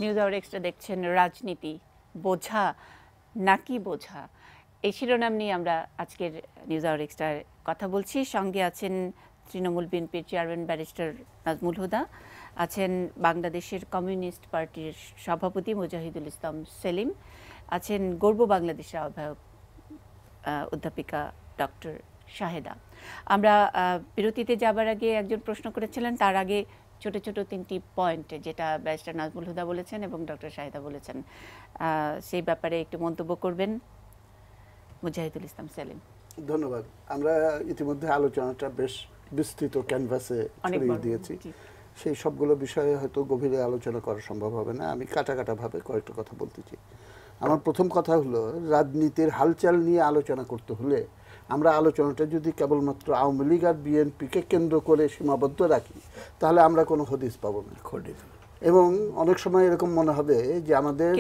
নিউজ আওয়ার এক্সট্রা দেখছেন। রাজনীতি বোঝা নাকি বোঝা, এই শিরোনাম নিয়ে আমরা আজকের নিউজ আওয়ার এক্সট্রার কথা বলছি। সঙ্গে আছেন তৃণমূল বিএনপির চেয়ারম্যান ব্যারিস্টার নাজমুল হুদা, আছেন বাংলাদেশের কমিউনিস্ট পার্টির সভাপতি মুজাহিদুল ইসলাম সেলিম, আছেন গর্ব বাংলাদেশের আহ্বায়ক অধ্যাপিকা ডক্টর শাহেদা। আমরা বিরতিতে যাবার আগে একজন প্রশ্ন করেছিলেন, তার আগে ছোট ছোট 3টি পয়েন্ট যেটা ব্যারিস্টার নাজমুল হুদা বলেছেন এবং ডক্টর শাহেদা বলেছেন, সেই ব্যাপারে একটু মন্তব্য করবেন মুজাহিদুল ইসলাম সেলিম। ধন্যবাদ। আমরা ইতিমধ্যে আলোচনাটা বেশ বিস্তৃত ক্যানভাসে ছড়িয়ে দিয়েছি। সেই সবগুলো বিষয়ে হয়তো গভীরে আলোচনা করা সম্ভব হবে না। আমি কাটাভাবে কয়েকটা কথা বলতে চাই। আমার প্রথম কথা হলো, রাজনীতির হালচাল নিয়ে আলোচনা করতে হলে আমরা আলোচনাটা যদি কেবলমাত্র আওয়ামী লীগ আর বিএনপিকে কেন্দ্র করে সীমাবদ্ধ রাখি, তাহলে আমরা কোনো হদিস পাবো না। এবং অনেক সময় এরকম মনে হবে যে আমাদের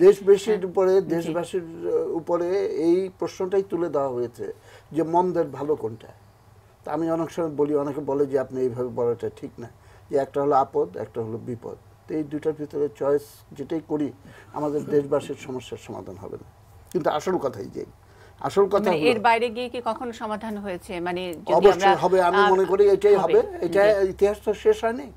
দেশবাসীর উপরে এই প্রশ্নটাই তুলে দেওয়া হয়েছে যে মন্দের ভালো কোনটা। তা আমি অনেক সময় বলি, অনেকে বলে যে আপনি এইভাবে বলাটা ঠিক না, যে একটা হলো আপদ, একটা হলো বিপদ। তো এই দুটার ভিতরে চয়েস যেটাই করি আমাদের দেশবাসীর সমস্যার সমাধান হবে না। কিন্তু আসল কথাই যাই, আসল কথা এর বাইরে গিয়ে কি কখনো সমাধান হয়েছে? মানে অবশ্যই হবে, আমি মনে করি এটাই হবে। এটা ইতিহাস তো শেষ হয়নি।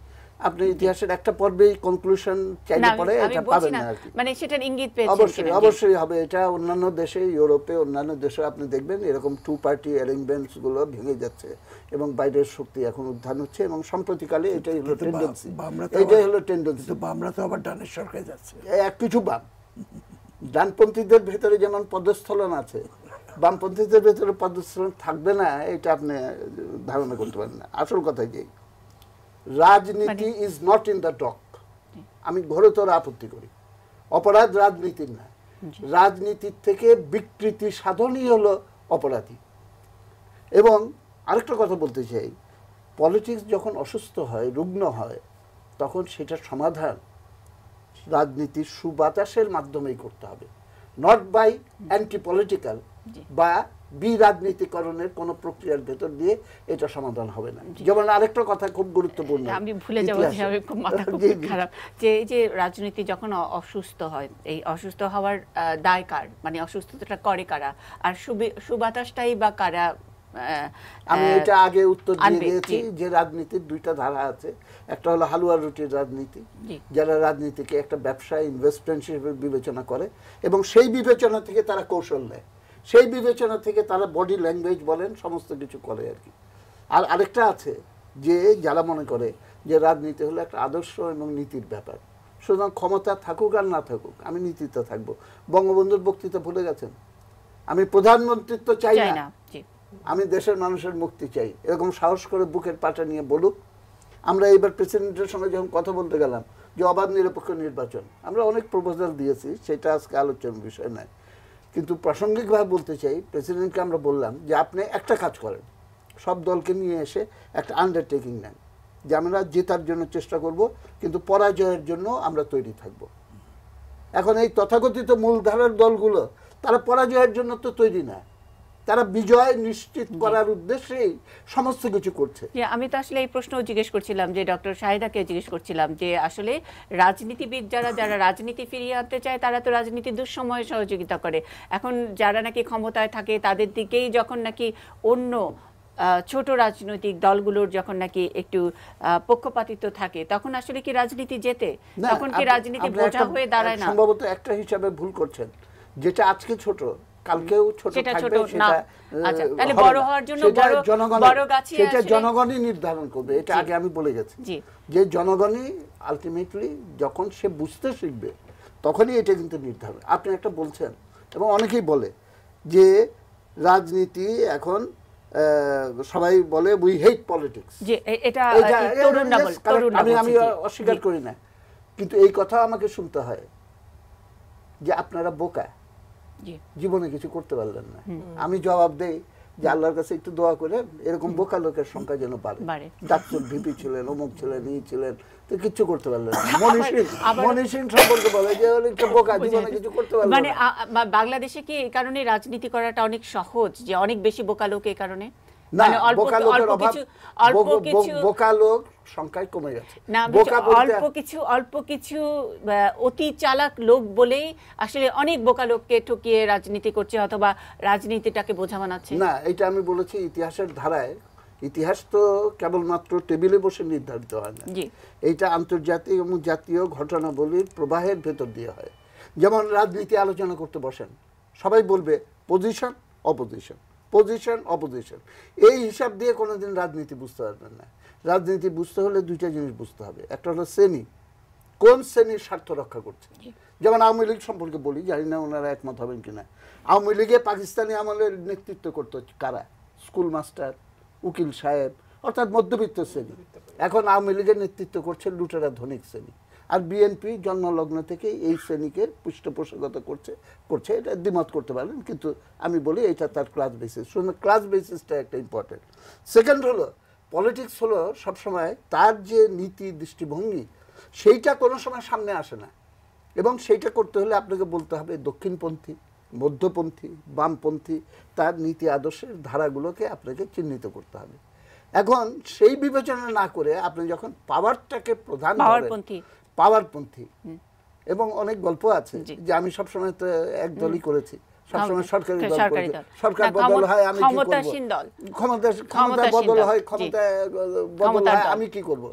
আপনি ইতিহাসের একটা পর্বে কনক্লুশন চাইলে পরে এটা পাবেন না আর কি। মানে সেটার ইঙ্গিত পেয়েছেন? অবশ্যই হবে। এটা অন্যান্য দেশে, ইউরোপে অন্যান্য দেশে আপনি দেখবেন এরকম টু পার্টি অ্যারেঞ্জমেন্টস গুলো ভেঙে যাচ্ছে এবং বাইরের শক্তি এখন উত্থান হচ্ছে এবং সম্প্রতিকালে এটাই হলো টেন্ডেন্সি। আমরা তো আবার ডানের সরকারে যাচ্ছে। কিছু বাম ডানপন্থীদের ভেতরে যেমন পদস্থলন আছে, বামপন্থীদের ভেতরে পদস্থলন থাকবে না, এটা আপনি ধারণা করতে পারেন না। আসল কথাই যে রাজনীতি is not in the dock. আমি ঘোরতর আপত্তি করি। অপরাধ রাজনীতির না, রাজনীতির থেকে বিকৃতি সাধনই হলো অপরাধী। এবং আরেকটা কথা বলতে চাই, পলিটিক্স যখন অসুস্থ হয়, রুগ্ন হয়, তখন সেটার সমাধান রাজনীতির সুবাতাসের মাধ্যমেই করতে হবে, নট বাই অ্যান্টি পলিটিক্যাল বা বিরাজনীতিকরণের কোন প্রক্রিয়ার ভেতর দিয়ে এটা সমাধান হবে না। যেমন আরেকটা কথা খুব গুরুত্বপূর্ণ, আমি ভুলে যাব, মাথা খুব খারাপ, যে এই যে রাজনীতি যখন অসুস্থ হয়, এই অসুস্থ হওয়ার দায় কার? মানে অসুস্থতাটা করে কারা, আর সুবাতাসটাই বা কারা? আমি এটা আগে উত্তর দিয়ে দিয়েছি যে রাজনীতির দুইটা ধারা আছে। একটা হলো হালুয়া রুটির রাজনীতি, যারা রাজনীতিকে একটা ব্যবসা, ইনভেস্টমেন্ট হিসেবে বিবেচনা করে এবং সেই বিবেচনা থেকে তারা কৌশল নেয়, সেই বিবেচনা থেকে তারা বডি ল্যাঙ্গুয়েজ বলেন সমস্ত কিছু করে আর কি। আর আরেকটা আছে যে যারা মনে করে যে রাজনীতি হলো একটা আদর্শ এবং নীতির ব্যাপার, সুতরাং ক্ষমতা থাকুক আর না থাকুক আমি নীতিতে থাকবো। বঙ্গবন্ধুর বক্তৃতা ভুলে গেছেন, আমি প্রধানমন্ত্রিত্ব চাই না, আমি দেশের মানুষের মুক্তি চাই, এরকম সাহস করে বুকের পাটা নিয়ে বলুক। আমরা এবার প্রেসিডেন্টের সঙ্গে যখন কথা বলতে গেলাম যে অবাধ নিরপেক্ষ নির্বাচন, আমরা অনেক প্রপোজাল দিয়েছি, সেটা আজকে আলোচনার বিষয় নয়, কিন্তু প্রাসঙ্গিকভাবে বলতে চাই, প্রেসিডেন্টকে আমরা বললাম যে আপনি একটা কাজ করেন, সব দলকে নিয়ে এসে একটা আন্ডারটেকিং নেন যে আমরা জেতার জন্য চেষ্টা করব, কিন্তু পরাজয়ের জন্য আমরা তৈরি থাকব। এখন এই তথাকথিত মূলধারার দলগুলো তারা পরাজয়ের জন্য তো তৈরি না, তারা বিজয় নিশ্চিত করার উদ্দেশ্যেই সমস্ত কিছু করছে। আমি তো আসলে এই প্রশ্ন জিজ্ঞেস করছিলাম, যে ডক্টর শাহেদাকে জিজ্ঞেস করছিলাম যে আসলে রাজনীতিবিদ যারা রাজনীতি ফিরিয়ে আনতে চায় তারা তো রাজনীতি দুঃসময়ে সহযোগিতা করে। এখন যারা নাকি ক্ষমতায় থাকে তাদের দিকেই যখন নাকি অন্য ছোট রাজনৈতিক দলগুলোর যখন নাকি একটু পক্ষপাতিত্ব থাকে, তখন আসলে কি রাজনীতি জেতে? তখন কি রাজনীতি বোঝা হয়ে দাঁড়ায় না? সম্ভবত একটা হিসাবে ভুল করছেন, যেটা আজকে ছোট কালকেও ছোট সেটা থাকবে, ছোট না। সেটা আচ্ছা, তাহলে হবে বড় না। হওয়ার জন্য সেটা বড় গাছই সেটা আসলে- জনগণই নির্ধারণ করবে, এটা আগে আমি বলে গেছি জি। যে জনগণই আলটিমেটলি যখন সে বুঝতে শিখবে তখনই এটা কিন্তু নির্ধারণ। আপনি একটা বলছেন এবং অনেকেই বলে যে রাজনীতি এখন সবাই বলে উই হেট পলিটিক্স, যে এটা তরুণরা বলে, তরুণরা আমি বলছে, জি। অস্বীকার করি না, কিন্তু এই কথা আমাকে শুনতে হয় যে আপনারা বোকা, জি। জীবনে কিছু করতে পারলেন না। আমি জবাব দেই যে আল্লাহর কাছে একটু দোয়া করে এরকম বোকা লোকের সংখ্যা যেন বাড়ে। ডাক্তার ভিপি ছিলেন, অমুক ছিলেন, ই ছিলেন, তো কিচ্ছু করতে পারলেন না। মনীষীন সম্পর্কে বলে যে একটা বোকা, জীবনে কিছু করতে পারলেন মানে না। বাংলাদেশে কি এই কারণে রাজনীতি করাটা অনেক সহজ, যে অনেক বেশি বোকা লোক এই কারণে? না, মানে বোকা লোকের অভাব, বোকা লোক সংখ্যায় কমে গেছে। না, অল্প কিছু অতি চালাক লোক বলেই আসলে অনেক বোকা লোককে ঠকিয়ে রাজনীতি করছে অথবা রাজনীতিটাকে বোঝা বানাচ্ছে। না, এটা আমি বলেছি ইতিহাসের ধারায়। ইতিহাস তো কেবলমাত্র টেবিলে বসে নির্ধারিত হয় না, এইটা আন্তর্জাতিক এবং জাতীয় ঘটনাবলীর প্রবাহের ভেতর দিয়ে হয়। যেমন রাজনীতি আলোচনা করতে বসেন, সবাই বলবে পজিশন অপোজিশন, পজিশন অপোজিশন, এই হিসাব দিয়ে কোনোদিন রাজনীতি বুঝতে পারবেন না। রাজনীতি বুঝতে হলে দুইটা জিনিস বুঝতে হবে, একটা হলো শ্রেণী, কোন শ্রেণীর স্বার্থ রক্ষা করছে। যেমন আওয়ামী লীগ সম্পর্কে বলি, জানি না ওনারা একমত হবেন কিনা। আওয়ামী লীগে পাকিস্তানি আমলের নেতৃত্ব করতো কারা? স্কুল মাস্টার, উকিল সাহেব, অর্থাৎ মধ্যবিত্ত শ্রেণী। এখন আওয়ামী লীগের নেতৃত্ব করছে লুটেরা ধনিক শ্রেণী, আর বিএনপি জন্মলগ্ন থেকে এই শ্রেণীকে পৃষ্ঠপোষকতা করছে। এটা দ্বিমত করতে পারেন, কিন্তু আমি বলি এটা তার ক্লাস বেসিস। ক্লাস বেসিসটা একটা ইম্পর্টেন্ট। সেকেন্ড হলো পলিটিক্স হলো সবসময় তার যে নীতি দৃষ্টিভঙ্গি সেইটা কোনো সময় সামনে আসে না, এবং সেইটা করতে হলে আপনাকে বলতে হবে দক্ষিণপন্থী, মধ্যপন্থী, বামপন্থী, তার নীতি আদর্শের ধারাগুলোকে আপনাকে চিহ্নিত করতে হবে। এখন সেই বিবেচনা না করে আপনি যখন পাওয়ারটাকে প্রধান পাওয়ারপন্থী, এবং অনেক গল্প আছে যে আমি সবসময় তো এক দলই করেছি, সবসময় সরকারি দল করেছি, সরকার বদল হয় আমি কি করব, ক্ষমতা বদল হয়, ক্ষমতা বদল হয় আমি কি করব,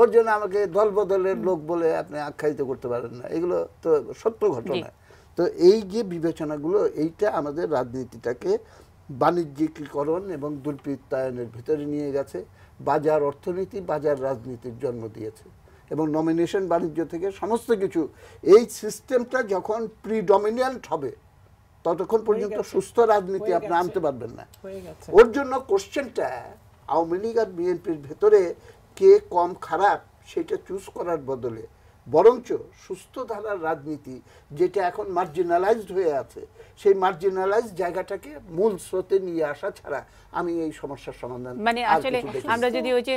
ওর জন্য আমাকে দল বদলের লোক বলে আপনি আখ্যায়িত করতে পারেন না। এগুলো তো সত্য ঘটনা। তো এই যে বিবেচনাগুলো, এইটা আমাদের রাজনীতিটাকে বাণিজ্যিকীকরণ এবং দুর্বৃত্তায়নের ভিতরে নিয়ে গেছে। বাজার অর্থনীতি, বাজার রাজনীতির জন্ম দিয়েছে, এবং নমিনেশন বাণিজ্য থেকে সমস্ত কিছু, এই সিস্টেমটা যখন প্রিডমিনেন্ট হবে ততক্ষণ পর্যন্ত সুস্থ রাজনীতি আপনি আনতে পারবেন না। ওর জন্য কোশ্চেনটা আওয়ামী লীগ আর বিএনপির ভেতরে কে কম খারাপ সেটা চুজ করার বদলে বরঞ্চ সুস্থ ধারার রাজনীতি যেটা এখন মার্জিনালাইজড হয়ে আছে, সেই মার্জিনালাইজড জায়গাটাকে মূল স্রোতে নিয়ে আসা ছাড়া আমি এই সমস্যার সমাধান মানে আসলে আমরা যদি ওই যে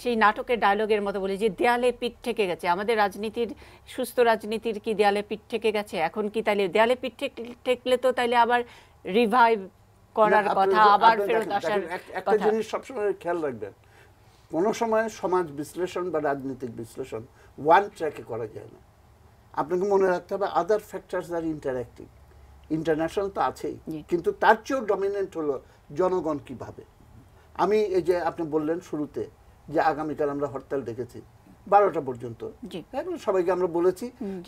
সেই নাটকের ডায়লগের মতো বলি যে দেয়ালে পিঠ ঠেকে গেছে, আমাদের রাজনীতির, সুস্থ রাজনীতির কি দেয়ালে পিঠ ঠেকে গেছে? এখন কি তাইলে দেয়ালে পিঠ ঠেকলে তো তাইলে আবার রিভাইভ করার কথা, আবার ফেরত আসার একটা জিনিস সবসময় খেয়াল রাখবেন, কোনো সময় সমাজ বিশ্লেষণ বা রাজনৈতিক বিশ্লেষণ ওয়ান ট্র্যাকে করা যায় না। আপনাকে মনে রাখতে হবে আদার ফ্যাক্টরস আর ইন্টারঅ্যাক্টিভ। ইন্টারন্যাশনাল তো আছেই, কিন্তু তার চেয়েও ডমিনেন্ট হলো জনগণ কিভাবে। আমি এই যে আপনি বললেন শুরুতে যে আগামীকাল আমরা হরতাল ডেকেছি 12টা পর্যন্ত, সবাইকে আমরা বলেছি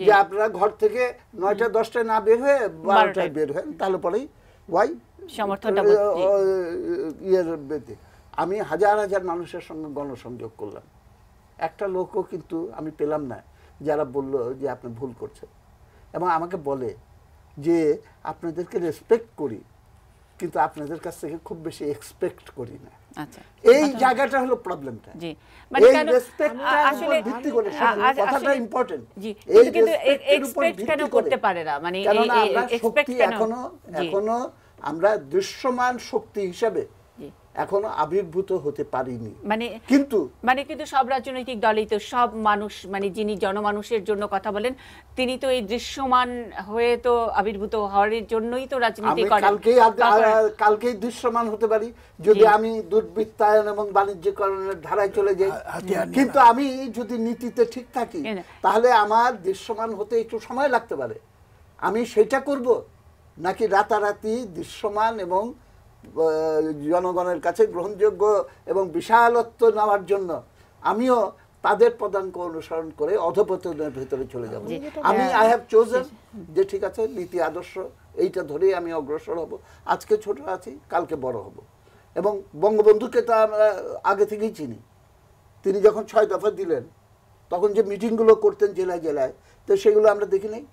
যে আপনারা ঘর থেকে 9টা 10টায় না বের হয়ে 12টায় বের হন, তাহলে পরেই সমর্থনটা আমি হাজার হাজার মানুষের সঙ্গে গণসংযোগ করলাম, একটা লোকও কিন্তু আমি পেলাম না যারা বলল যে আপনি ভুল করছেন, এবং আমাকে বলে যে আপনাদেরকে রেসপেক্ট করি কিন্তু আপনাদের কাছ থেকে খুব বেশি এক্সপেক্ট করি না। এই জায়গাটা হলো প্রবলেমটা। এই রেসপেক্টটা আসলে ভিত্তি করে কথাটা ইম্পর্টেন্ট। এই কিন্তু এক্সপেক্ট কেন করতে পারে না, মানে এই এক্সপেক্ট কেন এখনো আমরা দৃশ্যমান শক্তি হিসেবে এখনো আবির্ভূত হতে পারিনি। কিন্তু সব রাজনৈতিক দলই তো, সব মানুষ, মানে যিনি জনমানুষের জন্য কথা বলেন তিনি তো এই দৃশ্যমান হয়ে তো আবির্ভূত হওয়ার জন্যই তো রাজনীতি করেন। কালকেই দৃশ্যমান হতে পারি যদি আমি দুর্বৃত্তায়ন এবং বাণিজ্যকরণের ধারায় চলে যাই, কিন্তু আমি যদি নীতিতে ঠিক থাকি তাহলে আমার দৃশ্যমান হতে একটু সময় লাগতে পারে। আমি সেটা করব নাকি রাতারাতি দৃশ্যমান এবং জনগণের কাছে গ্রহণযোগ্য এবং বিশালত্ব নেওয়ার জন্য আমিও তাদের পদাঙ্ক অনুসরণ করে অধপতনের ভেতরে চলে যাব। আমি আই হ্যাভ চোজেন যে ঠিক আছে নীতি আদর্শ এইটা ধরেই আমি অগ্রসর হব। আজকে ছোট আছি, কালকে বড় হব। এবং বঙ্গবন্ধুকে তো আমরা আগে থেকেই চিনি। তিনি যখন 6 দফা দিলেন তখন যে মিটিংগুলো করতেন জেলায় জেলায়, তো সেগুলো আমরা দেখি নাই।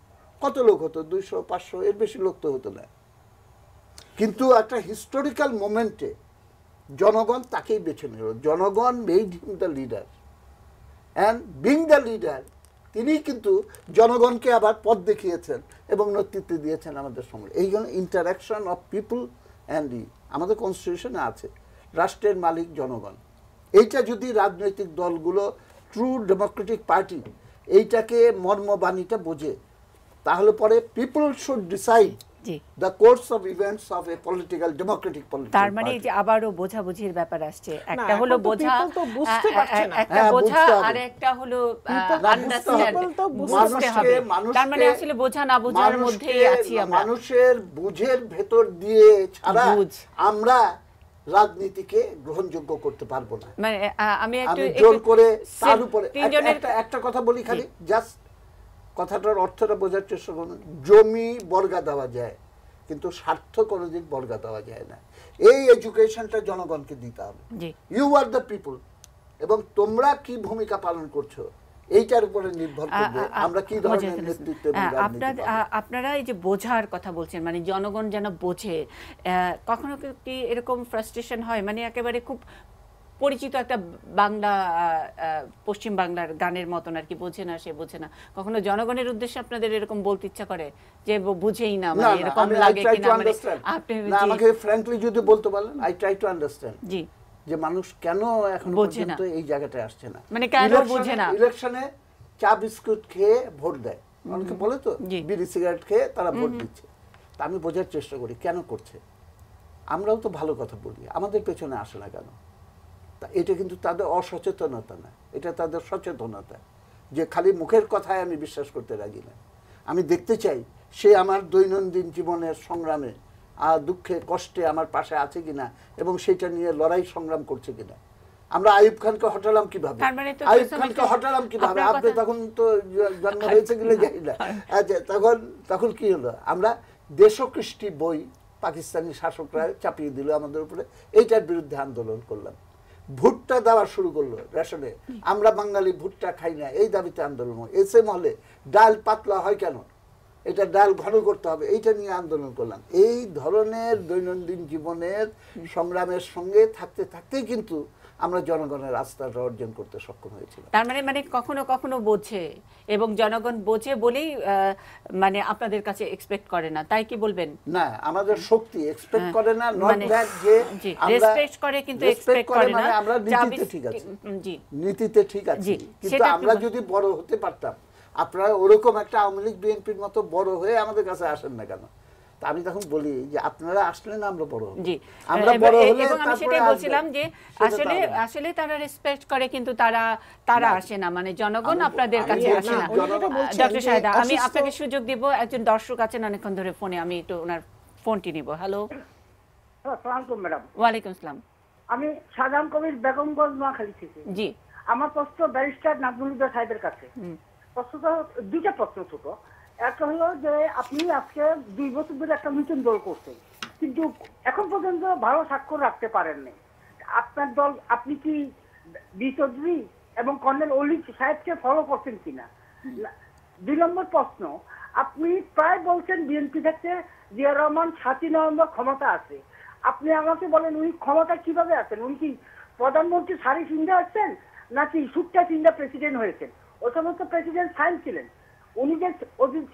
কত লোক হতো? 200-500, এর বেশি লোক তো হতো না। কিন্তু একটা হিস্টোরিক্যাল মোমেন্টে জনগণ তাকেই বেছে নিল। জনগণ made him the leader, and being the leader তিনি কিন্তু জনগণকে আবার পথ দেখিয়েছেন এবং নেতৃত্ব দিয়েছেন আমাদের সঙ্গে। এই জন্য ইন্টারাকশন অফ পিপুল অ্যান্ড আমাদের কনস্টিটিউশনে আছে রাষ্ট্রের মালিক জনগণ। এইটা যদি রাজনৈতিক দলগুলো ট্রু ডেমোক্রেটিক পার্টি এইটাকে মর্মবাণীটা বোঝে, তাহলে পরে people should decide the course of events of a political democratic political তার মানে party. যে আবারও বোঝাবুঝির ব্যাপার আসছে। একটা হলো বোঝা, তো বুঝতে পারছে না। একটা বোঝা আর একটা হলো আন্ডারস্ট্যান্ড, বুঝতে হবে। তার মানে আসলে বোঝা না বোঝার মধ্যেই আছি আমরা। মানুষের বুঝের ভেতর দিয়ে ছাড়া আমরা রাজনীতিকে গ্রহণযোগ্য করতে পারবো না। মানে আমি একটু জোর করে তার উপরে একটা কথা বলি, খালি জাস্ট কথাটার অর্থটা বোঝার চেষ্টা করুন। জমি বর্গা দেওয়া যায়, কিন্তু স্বার্থ কোনোদিন বর্গা দেওয়া যায় না। এই এডুকেশনটা জনগণকে দিতে হবে। ইউ আর দ্য পিপল, এবং তোমরা কি ভূমিকা পালন করছো এইটার উপরে নির্ভর করবে আমরা কি ধরনের নেতৃত্ব। আপনারা এই যে বোঝার কথা বলছেন, মানে জনগণ যেন বোঝে, কখনো কি এরকম ফ্রাস্ট্রেশন হয়? মানে একেবারে খুব পরিচিত একটা বাংলা, পশ্চিম বাংলার গানের মতন আর কি, বোঝে না সে বোঝে না। কখনো জনগণের উদ্দেশ্যে আপনাদের এরকম বলতে ইচ্ছা করে যে বুঝেই না, মানে এরকম লাগে কিনা? মানে আপনি আমাকে ফ্র্যাঙ্কলি যদি বলতে বলেন, আই ট্রাই টু আন্ডারস্ট্যান্ড জি, যে মানুষ কেন এখন পর্যন্ত এই জায়গাটায় আসছে না, মানে কেন বোঝে না। ইলেকশনে চা বিস্কুট খেয়ে ভোট দেয়, অনেকে বলে তো বিড়ি সিগারেট খেয়ে তারা ভোট দিচ্ছে। তা আমি বোঝার চেষ্টা করি কেন করছে। আমরাও তো ভালো কথা বলি, আমাদের পেছনে আসে না কেন? এটা কিন্তু তাদের অসচেতনতা না, এটা তাদের সচেতনতা। যে খালি মুখের কথায় আমি বিশ্বাস করতে রাজি না, আমি দেখতে চাই সে আমার দৈনন্দিন জীবনের সংগ্রামে আর দুঃখে কষ্টে আমার পাশে আছে কিনা এবং সেটা নিয়ে লড়াই সংগ্রাম করছে কিনা। আমরা আইয়ুব খানকে হটালাম কিভাবে? আইয়ুব খানকে হটালাম কিভাবে? আপনি তখন তো জন্ম হয়েছে কিনা জানি না। আচ্ছা, তখন কি হলো? আমরা দেশকৃষ্টি বই পাকিস্তানি শাসকরা চাপিয়ে দিল আমাদের উপরে, এইটার বিরুদ্ধে আন্দোলন করলাম। ভুট্টা দেওয়া শুরু করলো রেশনে, আমরা বাঙালি ভুট্টা খাই না, এই দাবিতে আন্দোলন। এসএম হলে ডাল পাতলা হয় কেন, এটা ডাল ঘন করতে হবে, এইটা নিয়ে আন্দোলন করলাম। এই ধরনের দৈনন্দিন জীবনের সংগ্রামের সঙ্গে থাকতে থাকতেই কিন্তু আমরা জনগণের আস্থাটা অর্জন করতে সক্ষম হয়েছিলাম। তার মানে কখনো কখনো বোঝে, এবং জনগণ বোঝে বলেই মানে আপনাদের কাছে এক্সপেক্ট করে না, তাই কি বলবেন? না, আমাদের শক্তি এক্সপেক্ট করে না, নট দ্যাট যে রেসপেক্ট করে কিন্তু এক্সপেক্ট করে না। আমরা নীতিতে ঠিক আছে, জি নীতিতে ঠিক আছে, কিন্তু আমরা যদি বড় হতে পারতাম, আপনারা ওরকম একটা আওয়ামী লীগ বিএনপির মতো বড় হয়ে আমাদের কাছে আসেন না কেন? আমি তখন বলি যে আপনারা আসলে না আমরা বড় হব। জি, আমরা বড় হলে এবং আমি সেটাই বলছিলাম যে আসলে তারা রেসপেক্ট করে কিন্তু তারা আসে না, মানে জনগণ আপনাদের কাছে আসে না। ডক্টর শাহেদা, আমি আপনাকে সুযোগ দিব, একজন দর্শক আছেন অনেকক্ষণ ধরে ফোনে, আমি একটু ওনার ফোনটি নিব। হ্যালো, আসসালামু আলাইকুম ম্যাডাম। ওয়ালাইকুম আসসালাম। আমি শাহজাহান কবির বেগমগঞ্জ নোয়াখালী থেকে। জি, আমার প্রশ্ন ব্যারিস্টার নাজমুল হুদা সাহেবের কাছে। প্রশ্নটা দুইটা প্রশ্ন ছোট। একটা হলো যে আপনি আজকে 2 বছর ধরে একটা নতুন দল করছেন, কিন্তু এখন পর্যন্ত ভালো স্বাক্ষর রাখতে পারেননি। আপনার দল, আপনি কি বি চৌধুরী এবং কর্নেল অলি সাহেবকে ফলো করছেন কিনা? 2 নম্বর প্রশ্ন, আপনি প্রায় বলছেন বিএনপি থেকে জিয়া রহমান 7 নভেম্বর ক্ষমতা আছে। আপনি আমাকে বলেন উনি ক্ষমতা কিভাবে আছেন? উনি কি প্রধানমন্ত্রী সারি সিন্ধে আছেন নাকি সুট্টা সিন্ধা প্রেসিডেন্ট হয়েছেন? ওই সমস্ত প্রেসিডেন্ট সাইন ছিলেন। উনি যে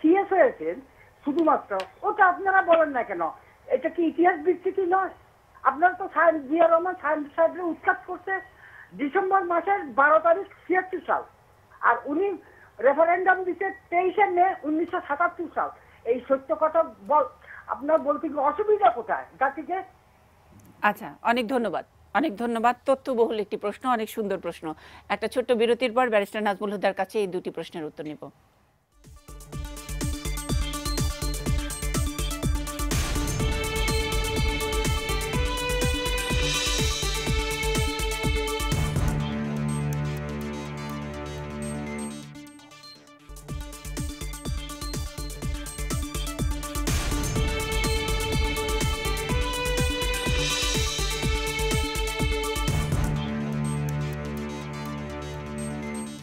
সিএস হয়েছেন শুধুমাত্র, ওটা আপনারা বলেন না কেন? এটা কি ইতিহাস বিকৃতি নয়? আপনারা তো জিয়া রহমান সাহেবের উৎখাত করছে ডিসেম্বর মাসের 12 তারিখ 76 সাল, আর উনি রেফারেন্ডাম দিচ্ছে 23 মে 1977 সাল। এই সত্য কথা আপনার বলতে গেলে অসুবিধা কোথায় জাতিকে? আচ্ছা, অনেক ধন্যবাদ, অনেক ধন্যবাদ। তথ্যবহুল একটি প্রশ্ন, অনেক সুন্দর প্রশ্ন। একটা ছোট্ট বিরতির পর ব্যারিস্টার নাজমুল হুদার কাছে এই 2টি প্রশ্নের উত্তর নেব।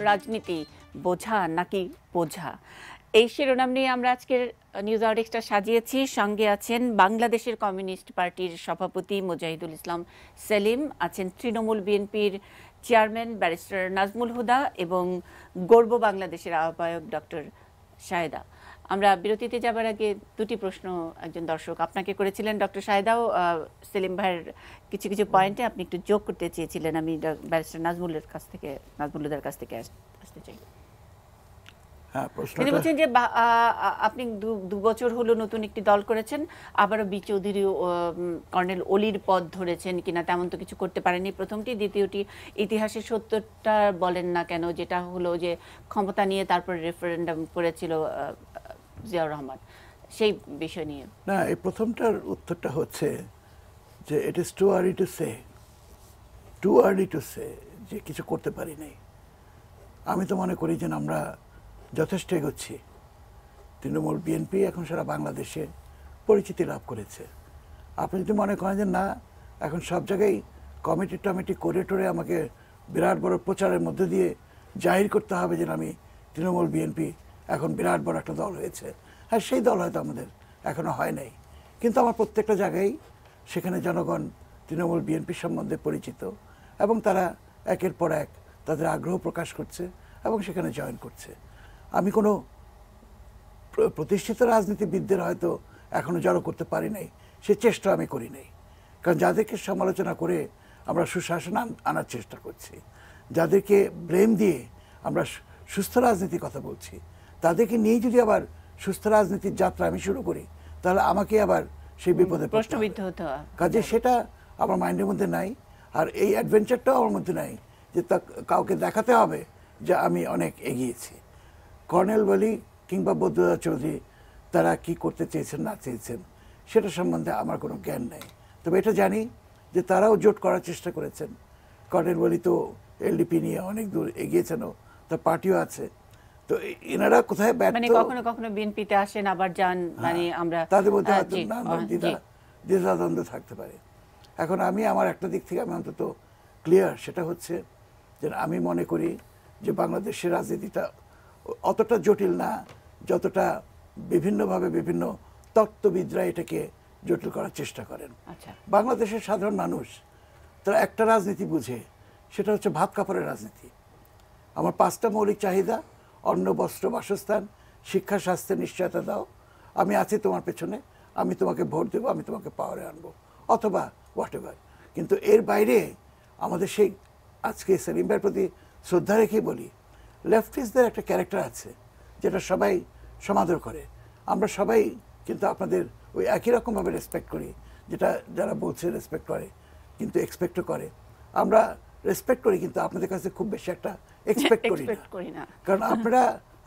রাজনীতি বোঝা নাকি বোঝা, এই শিরোনাম নিয়ে আমরা আজকের নিউজ আওয়ার এক্সট্রা সাজিয়েছি। সঙ্গে আছেন বাংলাদেশের কমিউনিস্ট পার্টির সভাপতি মুজাহিদুল ইসলাম সেলিম, আছেন তৃণমূল বিএনপির চেয়ারম্যান ব্যারিস্টার নাজমুল হুদা এবং গর্ব বাংলাদেশের আহ্বায়ক ডক্টর শাহেদা। আমরা বিরতিতে যাবার আগে দুটি প্রশ্ন একজন দর্শক আপনাকে করেছিলেন ডক্টর শাহেদাও, সেলিম ভাইয়ের কিছু কিছু পয়েন্টে আপনি একটু যোগ করতে চেয়েছিলেন। আমি ব্যারিস্টার নাজমুলের কাছ থেকে, নাজমুলুদার কাছ থেকে আসতে চাই। তিনি বলছেন যে আপনি 2 বছর হলো নতুন একটি দল করেছেন, আবারও বি চৌধুরী কর্নেল অলির পদ ধরেছেন কিনা, তেমন তো কিছু করতে পারেনি প্রথমটি। দ্বিতীয়টি, ইতিহাসের সত্যটা বলেন না কেন, যেটা হলো যে ক্ষমতা নিয়ে তারপর রেফারেন্ডাম করেছিল জিয়াউর রহমান, সেই বিষয় নিয়ে। না, এই প্রথমটার উত্তরটা হচ্ছে যে it is too early to say যে কিছু করতে পারি নাই। আমি তো মনে করি যে আমরা যথেষ্ট এগোচ্ছি। তৃণমূল বিএনপি এখন সারা বাংলাদেশে পরিচিতি লাভ করেছে। আপনি যদি মনে করেন যে না, এখন সব জায়গায় কমিটি করে টোরে আমাকে বিরাট বড় প্রচারের মধ্যে দিয়ে জাহির করতে হবে যে আমি তৃণমূল বিএনপি এখন বিরাট বড় একটা দল হয়েছে, হ্যাঁ সেই দল হয়তো আমাদের এখনো হয় নাই, কিন্তু আমার প্রত্যেকটা জায়গায় সেখানে জনগণ তৃণমূল বিএনপি সম্বন্ধে পরিচিত এবং তারা একের পর এক তাদের আগ্রহ প্রকাশ করছে এবং সেখানে জয়েন করছে। আমি কোনো প্রতিষ্ঠিত রাজনীতিবিদদের হয়তো এখনো জড়ো করতে পারি নাই, সে চেষ্টা আমি করি নাই। কারণ যাদেরকে সমালোচনা করে আমরা সুশাসন আনার চেষ্টা করছি, যাদেরকে ব্লেম দিয়ে আমরা সুস্থ রাজনীতির কথা বলছি, তাদেরকে নিয়ে যদি আবার সুস্থ রাজনীতির যাত্রা আমি শুরু করি, তাহলে আমাকে আবার সেই বিপদে প্রশ্নবিদ্ধ হতে হয়। কাজে সেটা আমার মাইন্ডের মধ্যে নাই, আর এই অ্যাডভেঞ্চারটাও আমার মধ্যে নাই যে তা কাউকে দেখাতে হবে যে আমি অনেক এগিয়েছি। কর্নেল ওলি কিংবা বৌদ্ধদা চৌধুরী তারা কি করতে চেয়েছেন না চেয়েছেন সেটা সম্বন্ধে আমার কোনো জ্ঞান নেই, তবে এটা জানি যে তারাও জোট করার চেষ্টা করেছেন। কর্নেল ওলি তো এলডিপি নিয়ে অনেক দূর এগিয়েছেন, তার পার্টিও আছে, তো এনারা কোথায় ব্যর্থ, মানে কখনো কখনো বিএনপিতে আসেন আবার যান, মানে আমরা তাদের মধ্যে দ্বিধাদ্বন্দ্ব থাকতে পারে। এখন আমি আমার একটা দিক থেকে আমি অন্তত ক্লিয়ার, সেটা হচ্ছে যে আমি মনে করি যে বাংলাদেশের রাজনীতিটা অতটা জটিল না যতটা বিভিন্নভাবে বিভিন্ন তত্ত্ববিদরা এটাকে জটিল করার চেষ্টা করেন। বাংলাদেশের সাধারণ মানুষ তারা একটা রাজনীতি বুঝে, সেটা হচ্ছে ভাত কাপড়ের রাজনীতি। আমার 5টা মৌলিক চাহিদা, অন্ন বস্ত্র বাসস্থান শিক্ষা স্বাস্থ্যের নিশ্চয়তা দাও, আমি আছি তোমার পেছনে, আমি তোমাকে ভোট দেবো, আমি তোমাকে পাওয়ারে আনবো, অথবা হোয়াট এভার। কিন্তু এর বাইরে আমাদের সেই আজকে সেলিম ভাইয়ের প্রতি শ্রদ্ধা রেখেই বলি, লেফটিস্টদের একটা ক্যারেক্টার আছে যেটা সবাই সমাদর করে। আমরা সবাই কিন্তু আপনাদের ওই একই রকমভাবে রেসপেক্ট করি, যেটা যারা বলছে রেসপেক্ট করে কিন্তু এক্সপেক্টও করে। আমরা রেসপেক্ট করি কিন্তু আপনাদের কাছে খুব বেশি একটা এক্সপেক্ট করি না, কারণ আপনারা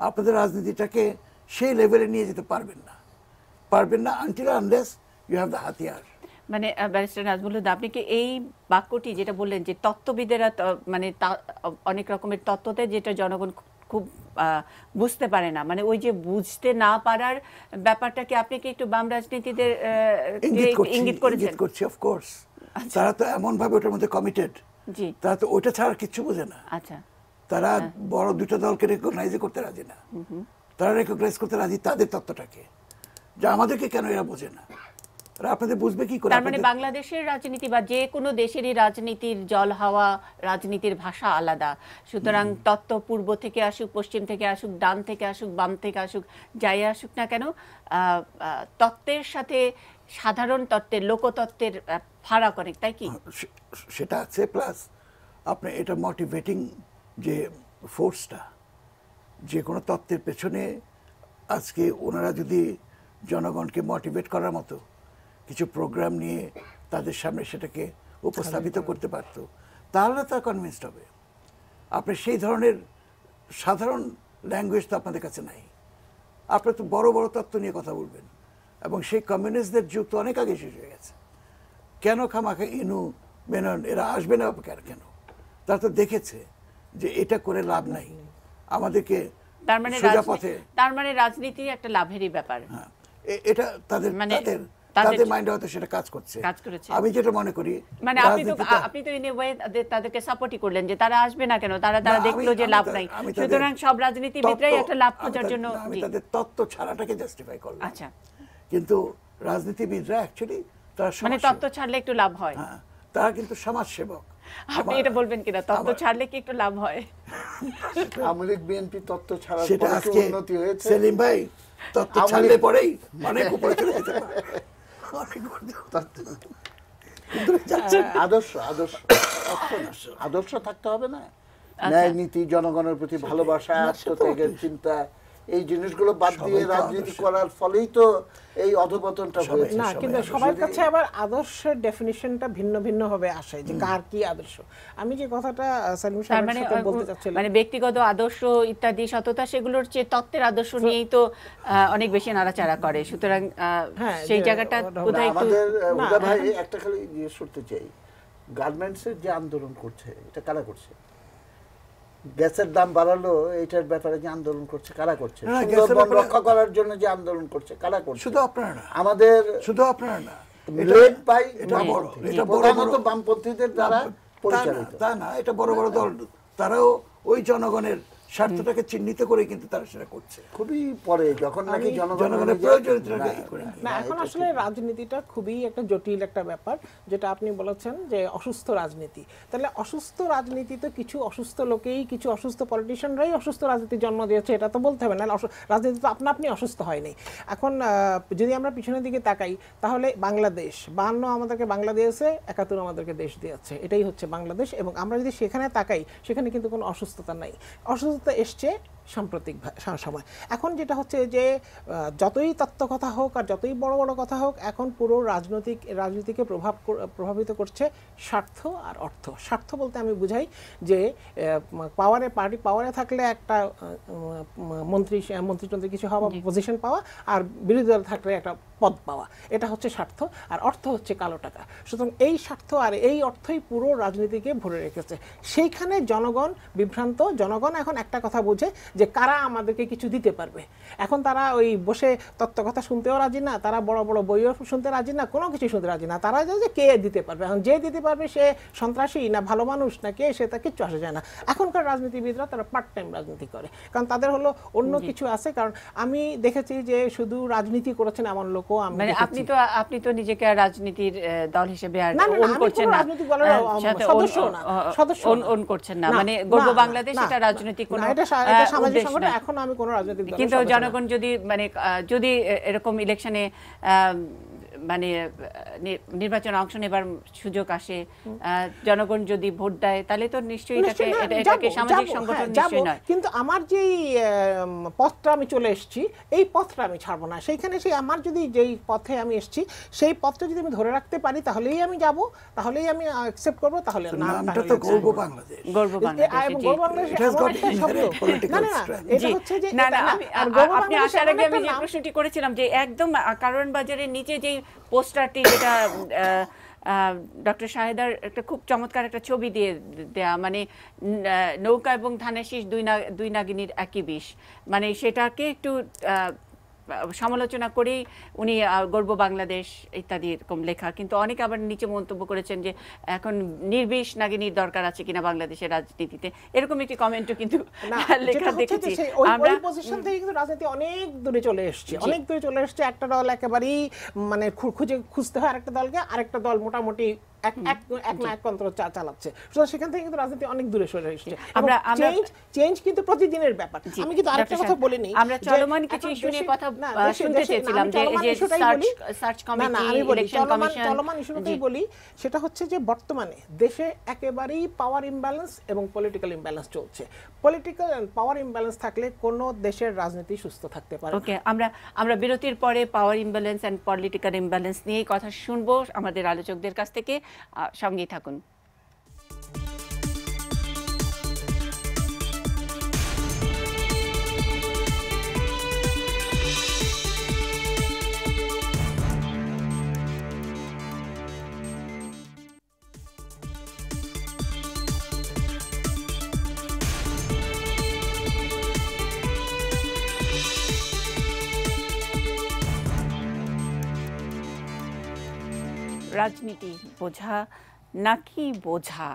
আপনাদের রাজনীতিটাকে সেই লেভেলে নিয়ে যেতে পারবেন না until unless you have the হাতিয়ার। মানে ব্যারিস্টার নাজমুল হুদা, আপনি কি এই বাক্যটি যেটা বললেন যে তত্ত্ববিদেরা মানে অনেক রকমের তত্ত্বতে যেটা জনগণ খুব বুঝতে পারে না, মানে ওই যে বুঝতে না পারার ব্যাপারটাকে আপনি কি একটু বাম রাজনীতিদের ইঙ্গিত করছি? অফ কোর্স, তারা তো এমন ভাবে ওটার মধ্যে কমিটেড, তারা তো ওটা ছাড়া কিচ্ছু বোঝে না। আচ্ছা, তারা বড় দুটো দলকে রেকগনাইজ করতে রাজি না, তারা রেকগনাইজ করতে রাজি তাদের তত্ত্বটাকে, যা আমাদেরকে কেন এরা বোঝে না, আপনাদের বুঝবে কি করে? তার মানে বাংলাদেশের রাজনীতি বা যে কোনো দেশেরই রাজনীতির জল হাওয়া, রাজনীতির ভাষা আলাদা। সুতরাং তত্ত্ব পূর্ব থেকে আসুক, পশ্চিম থেকে আসুক, ডান থেকে আসুক, বাম থেকে আসুক, যাই আসুক না কেন, তত্ত্বের সাথে সাধারণ তত্ত্বের, লোকতত্ত্বের ফারাক অনেক, তাই কি? সেটা আছে, প্লাস আপনি এটা মোটিভেটিং যে ফোর্সটা যে কোনো তত্ত্বের পেছনে, আজকে ওনারা যদি জনগণকে মোটিভেট করার মতো কিছু প্রোগ্রাম নিয়ে তাদের সামনে সেটাকে উপস্থাপিত করতে পারতো, তাহলে তারা কনভিন্সড হবে। আপনি সেই ধরনের সাধারণ ল্যাঙ্গুয়েজ তো আপনাদের কাছে নাই, আপনারা তো বড় বড় তত্ত্ব নিয়ে কথা বলবেন, এবং সেই কমিউনিস্টদের যুগ তো অনেক আগে শেষ হয়ে গেছে। কেন খামাখা ইনু মেনন এরা আসবে না কেন? তারা তো দেখেছে যে এটা করে লাভ নাই, আমাদেরকে তার মানে রাজনীতি একটা লাভেরই ব্যাপার। হ্যাঁ, এটা তাদের তাদের মাইন্ডে হয়তো সেটা কাজ করছে। আমি যেটা মনে করি, মানে আপনি তো ইন এ ওয়ে তাদেরকে সাপোর্টই করলেন যে তারা আসবে না কেন, তারা দেখলো যে লাভ নাই, সুতরাং সব রাজনীতিবিদরাই একটা লাভ খোঁজার জন্য। আমি তাদের তত্ত্ব ছাড়াটাকে জাস্টিফাই করলাম। আচ্ছা, কিন্তু রাজনীতিবিদরা অ্যাকচুয়ালি তারা মানে তত্ত্ব ছাড়লে একটু লাভ হয়, তারা কিন্তু সমাজসেবক। আপনি এটা বলবেন কিনা তত্ত্ব ছাড়লে কি একটু লাভ হয়? আওয়ামী লীগ বিএনপি তত্ত্ব ছাড়া সেটা আজকে উন্নতি হয়েছে সেলিম ভাই, তত্ত্ব ছাড়লে পরেই অনেক উপরে চলে যেতে পারে। আদর্শ থাকতে হবে না, ন্যায় নীতি, জনগণের প্রতি ভালোবাসা, আত্মত্যাগের চিন্তা, এই জিনিসগুলো বাদ দিয়ে রাজনীতি করার ফলেই তো এই অধপতনটা হয়েছে। না, কিন্তু সবার কাছে আবার আদর্শের ডেফিনিশনটা ভিন্ন ভিন্ন হবে আসে, যে কার কি আদর্শ। আমি যে কথাটা সালিম সাহেবের সাথে বলতে চাচ্ছিলাম, মানে ব্যক্তিগত আদর্শ ইত্যাদি সততা, সেগুলোর চেয়ে তত্ত্বের আদর্শ নিয়েই তো অনেক বেশি নাড়াচাড়া করে, সুতরাং সেই জায়গাটা বোধহয় একটু। আমাদের ভাই একটা খালি জিজ্ঞেস করতে চাই, গার্মেন্টসের যে আন্দোলন করছে এটা কারা করছে? গ্যাসের দাম বাড়ালো এইটার ব্যাপারে যে আন্দোলন করছে কারা করছে? সুন্দরবন রক্ষা করার জন্য যে আন্দোলন করছে কারা করছে? শুধু আপনারা না, আমাদের শুধু আপনারা না, লেড বাই প্রধানত বামপন্থীদের দ্বারা পরিচালিত। তা না, এটা বড় বড় দল, তারাও ওই জনগণের স্বার্থটাকে চিহ্নিত করে কিন্তু তারা সেটা করছে খুবই পরে, যখন নাকি জনগণের প্রয়োজনীয়তা। না, এখন আসলে রাজনীতিটা খুবই একটা জটিল একটা ব্যাপার, যেটা আপনি বলেছেন যে অসুস্থ রাজনীতি। তাহলে অসুস্থ রাজনীতি তো কিছু অসুস্থ লোকেই, কিছু অসুস্থ পলিটিশিয়ানরাই অসুস্থ রাজনীতির জন্ম দিয়েছে, এটা তো বলতে হবে না। রাজনীতি তো আপনি অসুস্থ হয়নি। এখন যদি আমরা পিছনের দিকে তাকাই, তাহলে বাংলাদেশ 52 আমাদেরকে বাংলা দিয়েছে, 71 আমাদেরকে দেশ দিয়েছে, এটাই হচ্ছে বাংলাদেশ। এবং আমরা যদি সেখানে তাকাই, সেখানে কিন্তু কোনো অসুস্থতা নাই। অসুস্থতা এসছে সাম্প্রতিক সময়। এখন যেটা হচ্ছে যে যতই তত্ত্বকথা হোক আর যতই বড় বড় কথা হোক, এখন পুরো রাজনীতিকে প্রভাবিত করছে স্বার্থ আর অর্থ। স্বার্থ বলতে আমি বুঝাই যে পার্টি পাওয়ারে থাকলে একটা মন্ত্রী কিছু হওয়া, পজিশন পাওয়া, আর বিরোধী দল থাকলে একটা পদ পাওয়া, এটা হচ্ছে স্বার্থ। আর অর্থ হচ্ছে কালো টাকা। সুতরাং এই স্বার্থ আর এই অর্থই পুরো রাজনীতিকে ভরে রেখেছে। সেইখানে জনগণ বিভ্রান্ত। জনগণ এখন একটা কথা বোঝে যে কারা আমাদেরকে কিছু দিতে পারবে। এখন তারা ওই বসে তত্ত্বকথা শুনতেও রাজি না, তারা বড় বড় বইও শুনতে রাজি না, কোনো কিছু শুনতে রাজি না। তারা যে কে দিতে পারবে, এখন যে দিতে পারবে সে সন্ত্রাসী না ভালো মানুষ না কে, সেটা কিচ্ছু আসে যায় না। এখনকার রাজনীতিবিদরা তারা পার্ট টাইম রাজনীতি করে, কারণ তাদের হলো অন্য কিছু আছে। কারণ আমি দেখেছি যে শুধু রাজনীতি করেছেন এমন লোকও আমি দেখেছি। আপনি তো নিজেকে রাজনীতির দল হিসেবে আর ওন করছেন না, রাজনীতি দলের সদস্য না, ওন করছেন না, মানে গর্ব বাংলাদেশ এটা রাজনৈতিক কোনো সামাজিক সংগঠন, এখন আমি কোনো রাজনৈতিক দল। কিন্তু জনগণ যদি এরকম ইলেকশনে মানে নির্বাচনে অংশ নেবার সুযোগ আসে, জনগণ যদি ভোট দেয়, তাহলে তো নিশ্চয়ই এটাকে সামাজিক সংগঠন নিশ্চয়ই নয়। কিন্তু আমার যেই পথটা আমি চলে এসেছি, এই পথটা আমি ছাড়বো না। সেইখানে আমার যদি যেই পথে আমি এসেছি, সেই পথটা যদি আমি ধরে রাখতে পারি, তাহলেই আমি যাব, তাহলেই আমি অ্যাকসেপ্ট করবো। তাহলে নামটা তো গর্ব বাংলাদেশ, গর্ব বাংলাদেশ। আপনি আসার আগে আমি যে প্রশ্নটি করেছিলাম যে একদম কারওয়ান বাজারের নিচে যেই পোস্টারটি, যেটা ডক্টর শাহেদার একটা খুব চমৎকার একটা ছবি দিয়ে দেয়া, মানে নৌকা এবং ধানের শীষ দুই নাগিনীর একই বিষ, মানে সেটাকে একটু সমালোচনা করেই উনি গর্ব বাংলাদেশ ইত্যাদি এরকম লেখা। কিন্তু অনেকে আবার নিচে মন্তব্য করেছেন যে এখন নির্বিষ নাগিনীর দরকার আছে কিনা বাংলাদেশের রাজনীতিতে, এরকম একটি কমেন্টও কিন্তু লেখা দেখেছি আমরা। ওই পজিশন থেকে কিন্তু রাজনীতি অনেক দূরে চলে এসেছে, অনেক দূরে চলে এসেছে। একটা দল একেবারেই মানে খুঁজতে হয় আরেকটা দলকে, আরেকটা দল মোটামুটি এক না এক কন্ট্রোল চালাচ্ছে। সুতরাং সেখান থেকে কিন্তু রাজনীতি অনেক দূরে সরে এসেছে। চেঞ্জ কিন্তু প্রতিদিনের ব্যাপার। আমি কিন্তু আরেকটা কথা বলিনি, আমরা চলমান কিছু ইস্যু নিয়ে কথা শুনতে চেয়েছিলাম, যে সার্চ কমিটি, ইলেকশন কমিশন, চলমান ইস্যুটাই বলি। সেটা হচ্ছে যে বর্তমানে দেশে একেবারেই পাওয়ার ইমব্যালেন্স এবং পলিটিক্যাল ইমব্যালেন্স চলছে। পলিটিক্যাল এন্ড পাওয়ার ইমব্যালেন্স থাকলে কোনো দেশের রাজনীতি সুস্থ থাকতে পারে। ওকে, আমরা বিরতির পরে পাওয়ার ইমব্যালেন্স এন্ড পলিটিক্যাল ইমব্যালেন্স নিয়েই কথা শুনবো আমাদের আলোচকদের কাছ থেকে। সঙ্গেই থাকুন। রাজনীতি বোঝা নাকি বোঝা,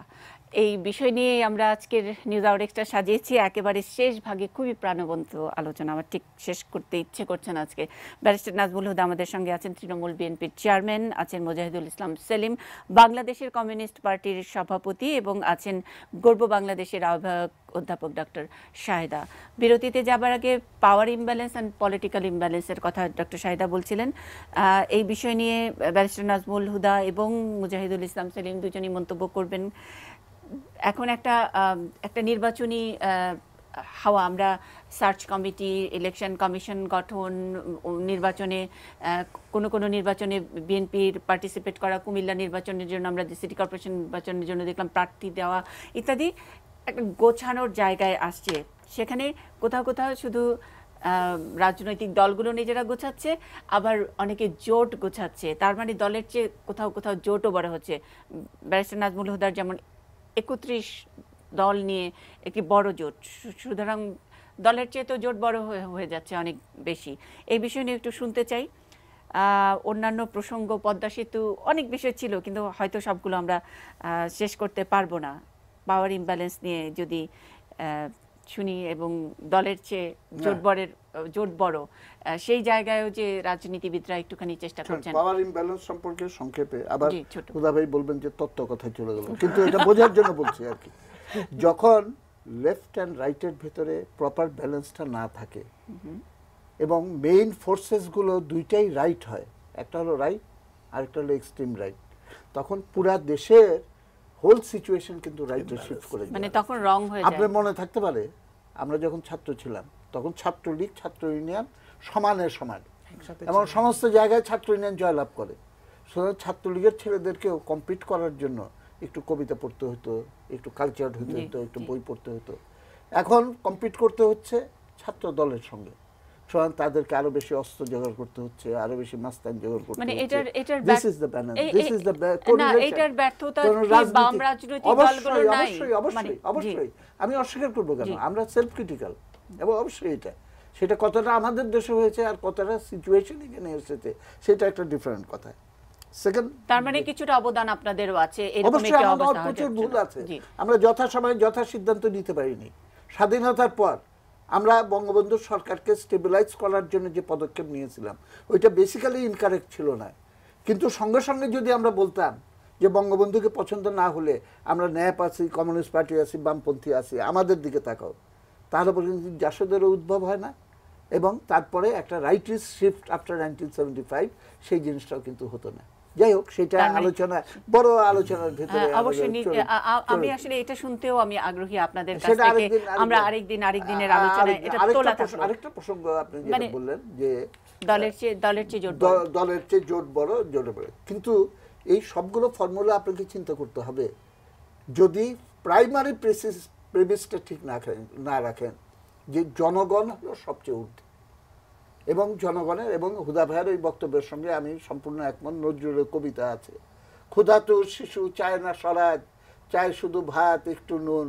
এই বিষয় নিয়ে আমরা আজকের নিউজ আওয়ার এক্সট্রা সাজিয়েছি। একেবারে শেষ ভাগে খুবই প্রাণবন্ত আলোচনা, আমার ঠিক শেষ করতে ইচ্ছে করছে না আজকে। ব্যারিস্টার নাজমুল হুদা আমাদের সঙ্গে আছেন, তৃণমূল বিএনপির চেয়ারম্যান, আছেন মুজাহিদুল ইসলাম সেলিম, বাংলাদেশের কমিউনিস্ট পার্টির সভাপতি, এবং আছেন গর্ব বাংলাদেশের আহ্বায়ক অধ্যাপক ডক্টর শাহেদা। বিরতিতে যাবার আগে পাওয়ার ইমব্যালেন্স অ্যান্ড পলিটিক্যাল ইমব্যালেন্সের কথা ডক্টর শাহেদা বলছিলেন। এই বিষয় নিয়ে ব্যারিস্টার নাজমুল হুদা এবং মুজাহিদুল ইসলাম সেলিম দুজনই মন্তব্য করবেন। এখন একটা নির্বাচনী হাওয়া, আমরা সার্চ কমিটি, ইলেকশন কমিশন গঠন, নির্বাচনে কোনো নির্বাচনে বিএনপির পার্টিসিপেট করা, কুমিল্লা নির্বাচনের জন্য আমরা সিটি কর্পোরেশন নির্বাচনের জন্য দেখলাম প্রার্থী দেওয়া ইত্যাদি, একটা গোছানোর জায়গায় আসছে। সেখানে কোথাও কোথাও শুধু রাজনৈতিক দলগুলো নিজেরা গোছাচ্ছে, আবার অনেকে জোট গোছাচ্ছে। তার মানে দলের চেয়ে কোথাও কোথাও জোটও বড় হচ্ছে। ব্যারিস্টার নাজমুল হুদার যেমন 31 দল নিয়ে একটি বড় জোট, সুতরাং দলের চেয়ে তো জোট বড় হয়ে যাচ্ছে অনেক বেশি। এই বিষয় নিয়ে একটু শুনতে চাই। অন্যান্য প্রসঙ্গ, পদ্মা সেতু, অনেক বিষয় ছিল, কিন্তু হয়তো সবগুলো আমরা শেষ করতে পারবো না। পাওয়ার ইমব্যালেন্স নিয়ে যদি শুনি, এবং দলের চেয়ে জোট বড়, সেই জায়গায়ও যে রাজনীতিবিদরা একটুখানি চেষ্টা করছেন। পাওয়ার ইমব্যালেন্স সম্পর্কে সংক্ষেপে আবার হুদা ভাই বলবেন যে তত্ত্ব কথায় চলে গেল, কিন্তু এটা বোঝার জন্য বলছি আর কি। যখন লেফট অ্যান্ড রাইটের ভেতরে প্রপার ব্যালেন্সটা না থাকে এবং মেইন ফোর্সেসগুলো দুইটাই রাইট হয়, একটা হলো রাইট আর একটা হলো এক্সট্রিম রাইট, তখন পুরা দেশের হোল সিচুয়েশন কিন্তু রাইটে শিফট করে যায়। মানে তখন রং হয়ে যায়। আপনার মনে থাকতে পারে আমরা যখন ছাত্র ছিলাম তখন ছাত্রলীগ, ছাত্র ইউনিয়ন সমানের সমান, এবং সমস্ত জায়গায় ছাত্র ইউনিয়ন জয়লাভ করে। সুতরাং ছাত্রলীগের ছেলেদেরকেও কম্পিট করার জন্য একটু কবিতা পড়তে হতো, একটু কালচার হতে হতো, একটু বই পড়তে হতো। এখন কম্পিট করতে হচ্ছে ছাত্র দলের সঙ্গে, সুতরাং তাদেরকে আরো বেশি অস্ত্র জোগাড় করতে হচ্ছে, আরো বেশি মাস্তান জোগাড় করতে হচ্ছে। This is the balance, this is the correlation. এটার ব্যর্থতা কি বাম রাজনৈতিক দলগুলো নাই? অবশ্যই আমি অস্বীকার করব কেন, আমরা সেলফ ক্রিটিক্যাল, এবং অবশ্যই সেটা কতটা আমাদের দেশে হয়েছে আর কতটা সিচুয়েশন এখানে এসেছে সেটা একটা ডিফারেন্ট কথা। সেকেন্ড, তার মানে কিছুটা অবদান আপনাদেরও আছে, অবশ্যই আমাদের প্রচুর ভুল আছে। আমরা যথাসময়ে যথা সিদ্ধান্ত নিতে পারিনি। স্বাধীনতার পর আমরা বঙ্গবন্ধু সরকারকে স্টেবিলাইজ করার জন্য যে পদক্ষেপ নিয়েছিলাম ওইটা বেসিক্যালি ইনকারেক্ট ছিল না, কিন্তু সঙ্গে সঙ্গে যদি আমরা বলতাম যে বঙ্গবন্ধুকে পছন্দ না হলে আমরা ন্যাপ আছি, কমিউনিস্ট পার্টি আছি, বামপন্থী আছি, আমাদের দিকে তাকাও, তাহলে পর্যন্ত জাসদেরও উদ্ভব হয় না, এবং তারপরে একটা রাইটিস শিফট আফটার 1975 সেই জিনিসটাও কিন্তু হতো না। যাই হোক, সেটা আলোচনা, বড় আলোচনার ভিতরে অবশ্যই। আমি আসলে এটা শুনতেও আমি আগ্রহী আপনাদের কাছ থেকে। আমরা আরেকদিনের আলোচনায় এটা তোলা থাকলো। আরেকটা প্রসঙ্গ আপনি যেটা বললেন যে দলের চেয়ে জোট বড়, কিন্তু এই সবগুলো ফর্মুলা আপনাকে চিন্তা করতে হবে। যদি প্রাইমারি প্রেমিসটা ঠিক না রাখেন যে জনগণ হলো সবচেয়ে ঊর্ধ্বে, এবং জনগণের, এবং হুদা ভাইয়ের এই বক্তব্যের সঙ্গে আমি সম্পূর্ণ একমত। নজরুলের কবিতা আছে, ক্ষুধাতুর শিশু চায় না স্বরাজ, চায় শুধু ভাত একটু নুন,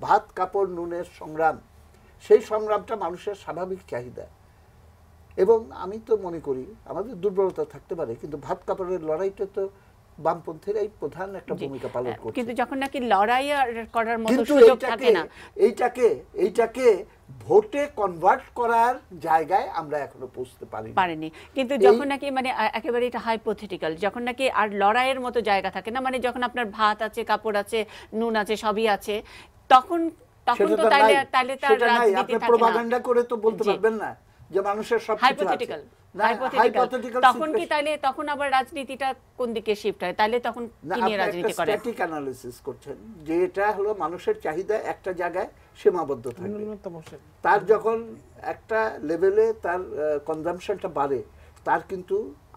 ভাত কাপড় নুনের সংগ্রাম, সেই সংগ্রামটা মানুষের স্বাভাবিক চাহিদা। এবং আমি তো মনে করি আমাদের দুর্বলতা থাকতে পারে, কিন্তু ভাত কাপড়ের লড়াইটা তো বামপন্থীরাই প্রধান একটা ভূমিকা পালন করছে। কিন্তু যখন নাকি লড়াই করার মতো সুযোগ থাকে না, এইটাকে ভোটে কনভার্ট করার জায়গায় আমরা এখনো পৌঁছতে পারিনি। কিন্তু যখন নাকি মানে একেবারে এটা হাইপোথেটিক্যাল, যখন নাকি আর লড়াইয়ের মতো জায়গা থাকে না, মানে যখন আপনার ভাত আছে, কাপড় আছে, নুন আছে, সবই আছে, তখন তো তাইলে তার রাজনীতি থাকে না। প্রপাগান্ডা করে তো বলতে পারবেন না যে মানুষের সব হাইপোথেটিক্যাল। তখন কি তাইলে তখন আবার রাজনীতিটা কোন দিকে শিফট হয়? তাইলে তখন কি নিয়ে রাজনীতি করে? স্ট্যাটিক অ্যানালিসিস করছেন যে এটা হলো মানুষের চাহিদা একটা জায়গায় সীমাবদ্ধ থাকে, তার যখন একটা লেভেলে তার কনজাম্পশনটা বাড়ে, তার কিন্তু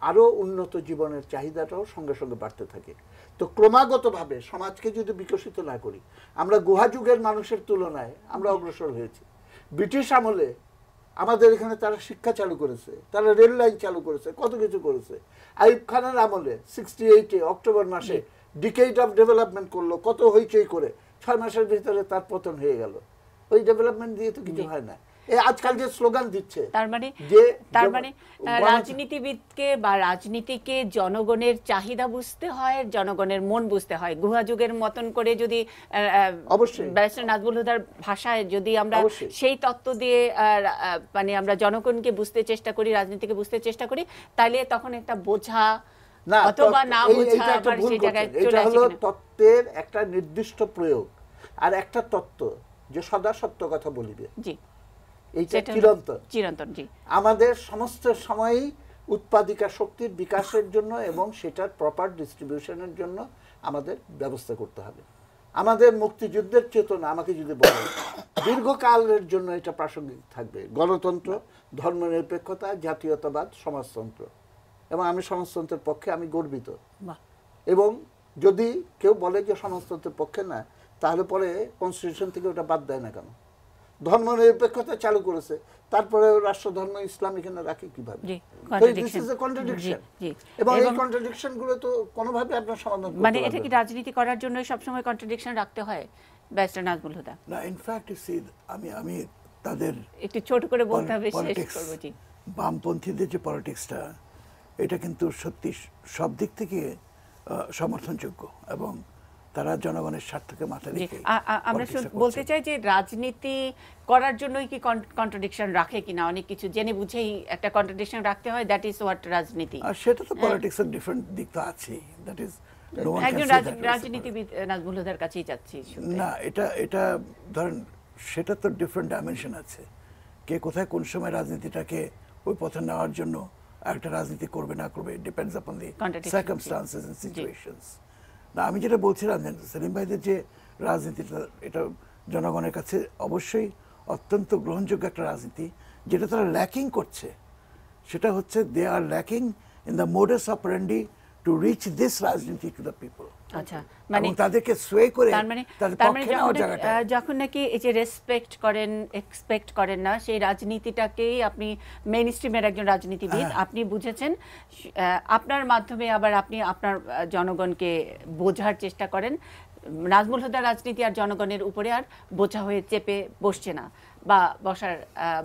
আরো উন্নত জীবনের চাহিদাটাও সঙ্গে সঙ্গে বাড়তে থাকে। তো ক্রমাগতভাবে সমাজকে যদি বিকশিত না করি, আমরা গুহা যুগের মানুষের তুলনায় আমরা অগ্রসর হয়েছি। ব্রিটিশ আমলে আমাদের এখানে তারা শিক্ষা চালু করেছে, তারা রেল লাইন চালু করেছে, কত কিছু করেছে। আইয়ুব খানের আমলে 68-এ অক্টোবর মাসে ডিকেড অফ ডেভেলপমেন্ট করলো, কত হইচই করে 6 মাসের ভিতরে তার পতন হয়ে গেল। ওই ডেভেলপমেন্ট দিয়ে তো কিছু হয় না। এই আজকাল যে স্লোগান দিচ্ছে তার মানে রাজনীতিবিদকে বা রাজনীতিকে জনগণের চাহিদা বুঝতে হয়, জনগণের মন বুঝতে হয়। গুহা যুগের মতন করে যদি ব্যারিস্টার নাজমুল হুদার ভাষায় যদি আমরা সেই তত্ত্ব দিয়ে মানে আমরা জনগণকে বুঝতে চেষ্টা করি, রাজনীতিকে বুঝতে চেষ্টা করি, তাহলে তখন একটা বোঝা অথবা না বোঝা আবার সেই জায়গায় চলে আসে। তত্ত্বের একটা নির্দিষ্ট প্রয়োগ আর একটা তত্ত্ব যে সদা সত্য কথা বলিবে, জি, এইটা চিরন্তন চিরন্তন। জি, আমাদের সমস্ত সময়ই উৎপাদিকা শক্তির বিকাশের জন্য এবং সেটার প্রপার ডিস্ট্রিবিউশনের জন্য আমাদের ব্যবস্থা করতে হবে। আমাদের মুক্তিযুদ্ধের চেতনা আমাকে যদি বলেন দীর্ঘকালের জন্য এটা প্রাসঙ্গিক থাকবে। গণতন্ত্র, ধর্মনিরপেক্ষতা, জাতীয়তাবাদ, সমাজতন্ত্র, এবং আমি সমাজতন্ত্রের পক্ষে আমি গর্বিত। এবং যদি কেউ বলে যে সমাজতন্ত্রের পক্ষে না, তাহলে পরে কনস্টিটিউশন থেকে ওটা বাদ দেয় না কেন? ধর্মনিরপেক্ষতা চালু করেছে, তারপরে রাষ্ট্রধর্ম ইসলাম এখানে রাখে কিভাবে? এবং এই কন্ট্রাডিকশন গুলো তো কোনোভাবে আপনার সমাধান করতে মানে এটা কি রাজনীতি করার জন্য সবসময় কন্ট্রাডিকশন রাখতে হয় ব্যারিস্টার নাজমুল হুদা? না, ইনফ্যাক্ট আমি তাদের একটু ছোট করে বলতে হবে, শেষ করব। জি, বামপন্থীদের যে পলিটিক্সটা, এটা কিন্তু সত্যি সব দিক থেকে সমর্থনযোগ্য এবং তারা জনগণের স্বার্থকে মাথায় রেখে আমরা বলতে চাই যে রাজনীতি করার জন্যই কি কন্ট্রাডিকশন রাখে কিনা? অনেক কিছু জেনে বুঝেই একটা কন্ট্রাডিকশন রাখতে হয়, দ্যাট ইজ হোয়াট রাজনীতি। আর সেটা তো পলিটিক্সের ডিফারেন্ট দিক তো আছে, দ্যাট ইজ একজন রাজনীতিবিদ নাজমুল হুদার কাছেই যাচ্ছি না, এটা ধরেন সেটা তো ডিফারেন্ট ডাইমেনশন আছে। কে কোথায় কোন সময় রাজনীতিটাকে ওই পথে নেওয়ার জন্য একটা রাজনীতি করবে না করবে, depends upon the circumstances and situations. না, আমি যেটা বলছিলাম সেলিম ভাইদের যে রাজনীতিটা, এটা জনগণের কাছে অবশ্যই অত্যন্ত গ্রহণযোগ্য একটা রাজনীতি। যেটা তারা ল্যাকিং করছে সেটা হচ্ছে they are lacking in the modus operandi to reach this রাজনীতি টু দ্য পিপল। আচ্ছা, মানে তাদেরকে সোয়ে করে তাদের পক্ষে নেওয়ার জায়গাটা, যখন নাকি এই যে রেসপেক্ট করেন, এক্সপেক্ট করেন না, সেই রাজনীতিটাকেই আপনি মেইন স্ট্রিমের একজন রাজনীতিবিদ, আপনি বুঝেছেন, আপনার মাধ্যমে আবার আপনি আপনার জনগণকে বোঝার চেষ্টা করেন। নাজমুল হুদার রাজনীতি আর জনগণের উপরে আর বোঝা হয়ে চেপে বসছে না, বা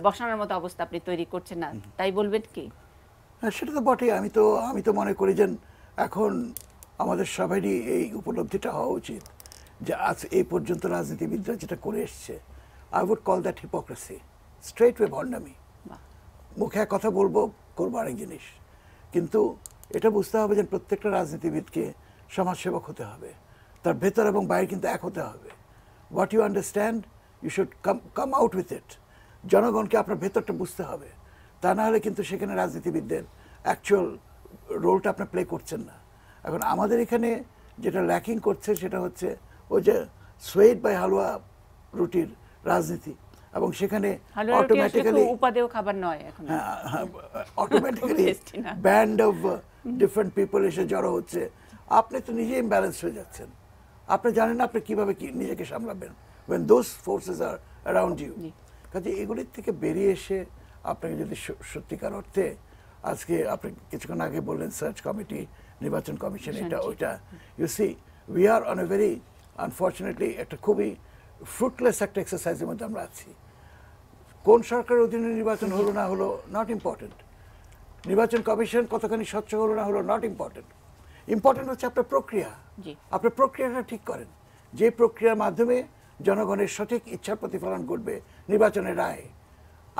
বসানোর মতো অবস্থা আপনি তৈরি করছেন না, তাই বলবেন কি? সেটা তো বটেই। আমি তো মনে করি যে এখন আমাদের সবারই এই উপলব্ধিটা হওয়া উচিত যে আজ এই পর্যন্ত রাজনীতিবিদরা যেটা করে এসছে, I would call that hypocrisy, straight way ভণ্ডামি। মুখে এক কথা বলবো, করবো আরেক জিনিস। কিন্তু এটা বুঝতে হবে যে প্রত্যেকটা রাজনীতিবিদকে সমাজসেবক হতে হবে, তার ভেতর এবং বাইরে কিন্তু এক হতে হবে। What you understand you should come out with it. জনগণকে আপনার ভেতরটা বুঝতে হবে, তা না হলে কিন্তু সেখানে রাজনীতিবিদদের অ্যাকচুয়াল রোলটা আপনার প্লে করছেন না। এখন আমাদের এখানে যেটা ল্যাকিং করছে সেটা হচ্ছে ওই যে সোয়েড বাই হালুয়া রুটির রাজনীতি, এবং সেখানে অটোমেটিক্যালি উপাদেয় খাবার নয়, এখন automatically band of different people এসে জড়ো হচ্ছে। আপনি তো নিজে ইমব্যালেন্স হয়ে যাচ্ছেন, আপনি জানেন না আপনি কীভাবে নিজেকে সামলাবেন when those forces are around you। কাজে এগুলির থেকে বেরিয়ে এসে আপনাকে যদি সত্যিকার অর্থে, আজকে আপনি কিছুক্ষণ আগে বললেন সার্চ কমিটি, নির্বাচন কমিশন, এটা ওইটা, you see we are on a very unfortunately একটা খুবই ফ্রুটলেস একটা এক্সারসাইজের মধ্যে আমরা আছি। কোন সরকারের অধীনে নির্বাচন হলো না হলো নট ইম্পর্টেন্ট, নির্বাচন কমিশন কতখানি স্বচ্ছ হলো না হলো নট ইম্পর্টেন্ট। ইম্পর্টেন্ট হচ্ছে আপনার প্রক্রিয়া, আপনার প্রক্রিয়াটা ঠিক করেন, যে প্রক্রিয়ার মাধ্যমে জনগণের সঠিক ইচ্ছার প্রতিফলন ঘটবে নির্বাচনের রায়।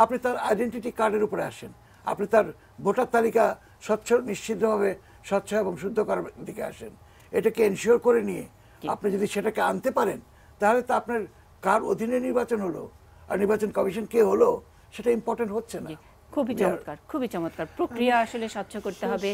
আপনি তার আইডেন্টিটি কার্ডের উপরে আসেন, আপনি তার ভোটার তালিকা স্বচ্ছ, নিশ্চিতভাবে স্বচ্ছ এবং শুদ্ধ করার দিকে আসেন। এটাকে এনশিওর করে নিয়ে আপনি যদি সেটাকে আনতে পারেন, তাহলে তো আপনার কার অধীনে নির্বাচন হলো আর নির্বাচন কমিশন কে হলো সেটা ইম্পর্টেন্ট হচ্ছে না। খুবই চমৎকার, খুবই চমৎকার। প্রক্রিয়া আসলে স্বচ্ছ করতে হবে।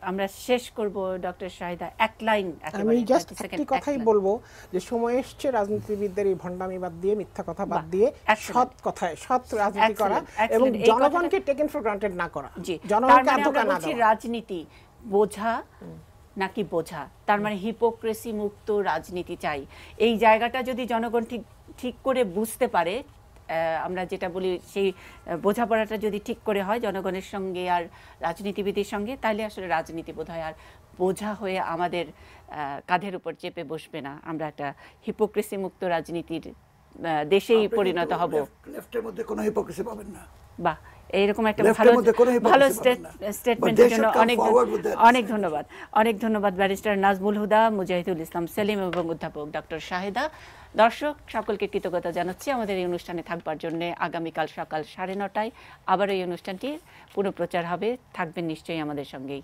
আমরা শেষ করব ডক্টর শাহিদা, এক লাইন। আমি জাস্ট একটি কথাই বলবো যে সময় এসছে রাজনীতিবিদদের এই ভণ্ডামি বাদ দিয়ে, মিথ্যা কথা বাদ দিয়ে সৎ কথায় সৎ রাজনীতি করা এবং জনগণকে টেকেন ফর গ্রান্টেড না করা, জনগণকে আধোকা না দেওয়া। রাজনীতি বোঝা নাকি বোঝা, তার মানে হিপোক্রেসি মুক্ত রাজনীতি চাই। এই জায়গাটা যদি জনগণ ঠিক করে বুঝতে পারে, আমরা যেটা বলি সেই বোঝাপড়াটা যদি ঠিক করে হয় জনগণের সঙ্গে আর রাজনীতিবিদের সঙ্গে, তাহলে আসলে রাজনীতি বোধহয় আর বোঝা হয়ে আমাদের কাঁধের উপর চেপে বসবে না। আমরা একটা হিপোক্রেসি মুক্ত রাজনীতির দেশেই পরিণত হব। লেফটের মধ্যে কোনো হিপোক্রেসি পাবেন না। বাহ, এইরকম একটা Left-এর মধ্যে কোনো ভালো hypocrisy পাবেন না। স্টেটমেন্টের But they জন্য should come অনেক forward with that অনেক ধন্যবাদ। অনেক ধন্যবাদ ব্যারিস্টার নাজমুল হুদা, মুজাহিদুল ইসলাম সেলিম এবং অধ্যাপক ডক্টর শাহেদা। দর্শক সকলকে কৃতজ্ঞতা জানাচ্ছি আমাদের এই অনুষ্ঠানে থাকবার জন্য। আগামীকাল সকাল 9:30টায় আবার এই অনুষ্ঠানটির পুনঃপ্রচার হবে, থাকবেন নিশ্চয়ই আমাদের সঙ্গেই।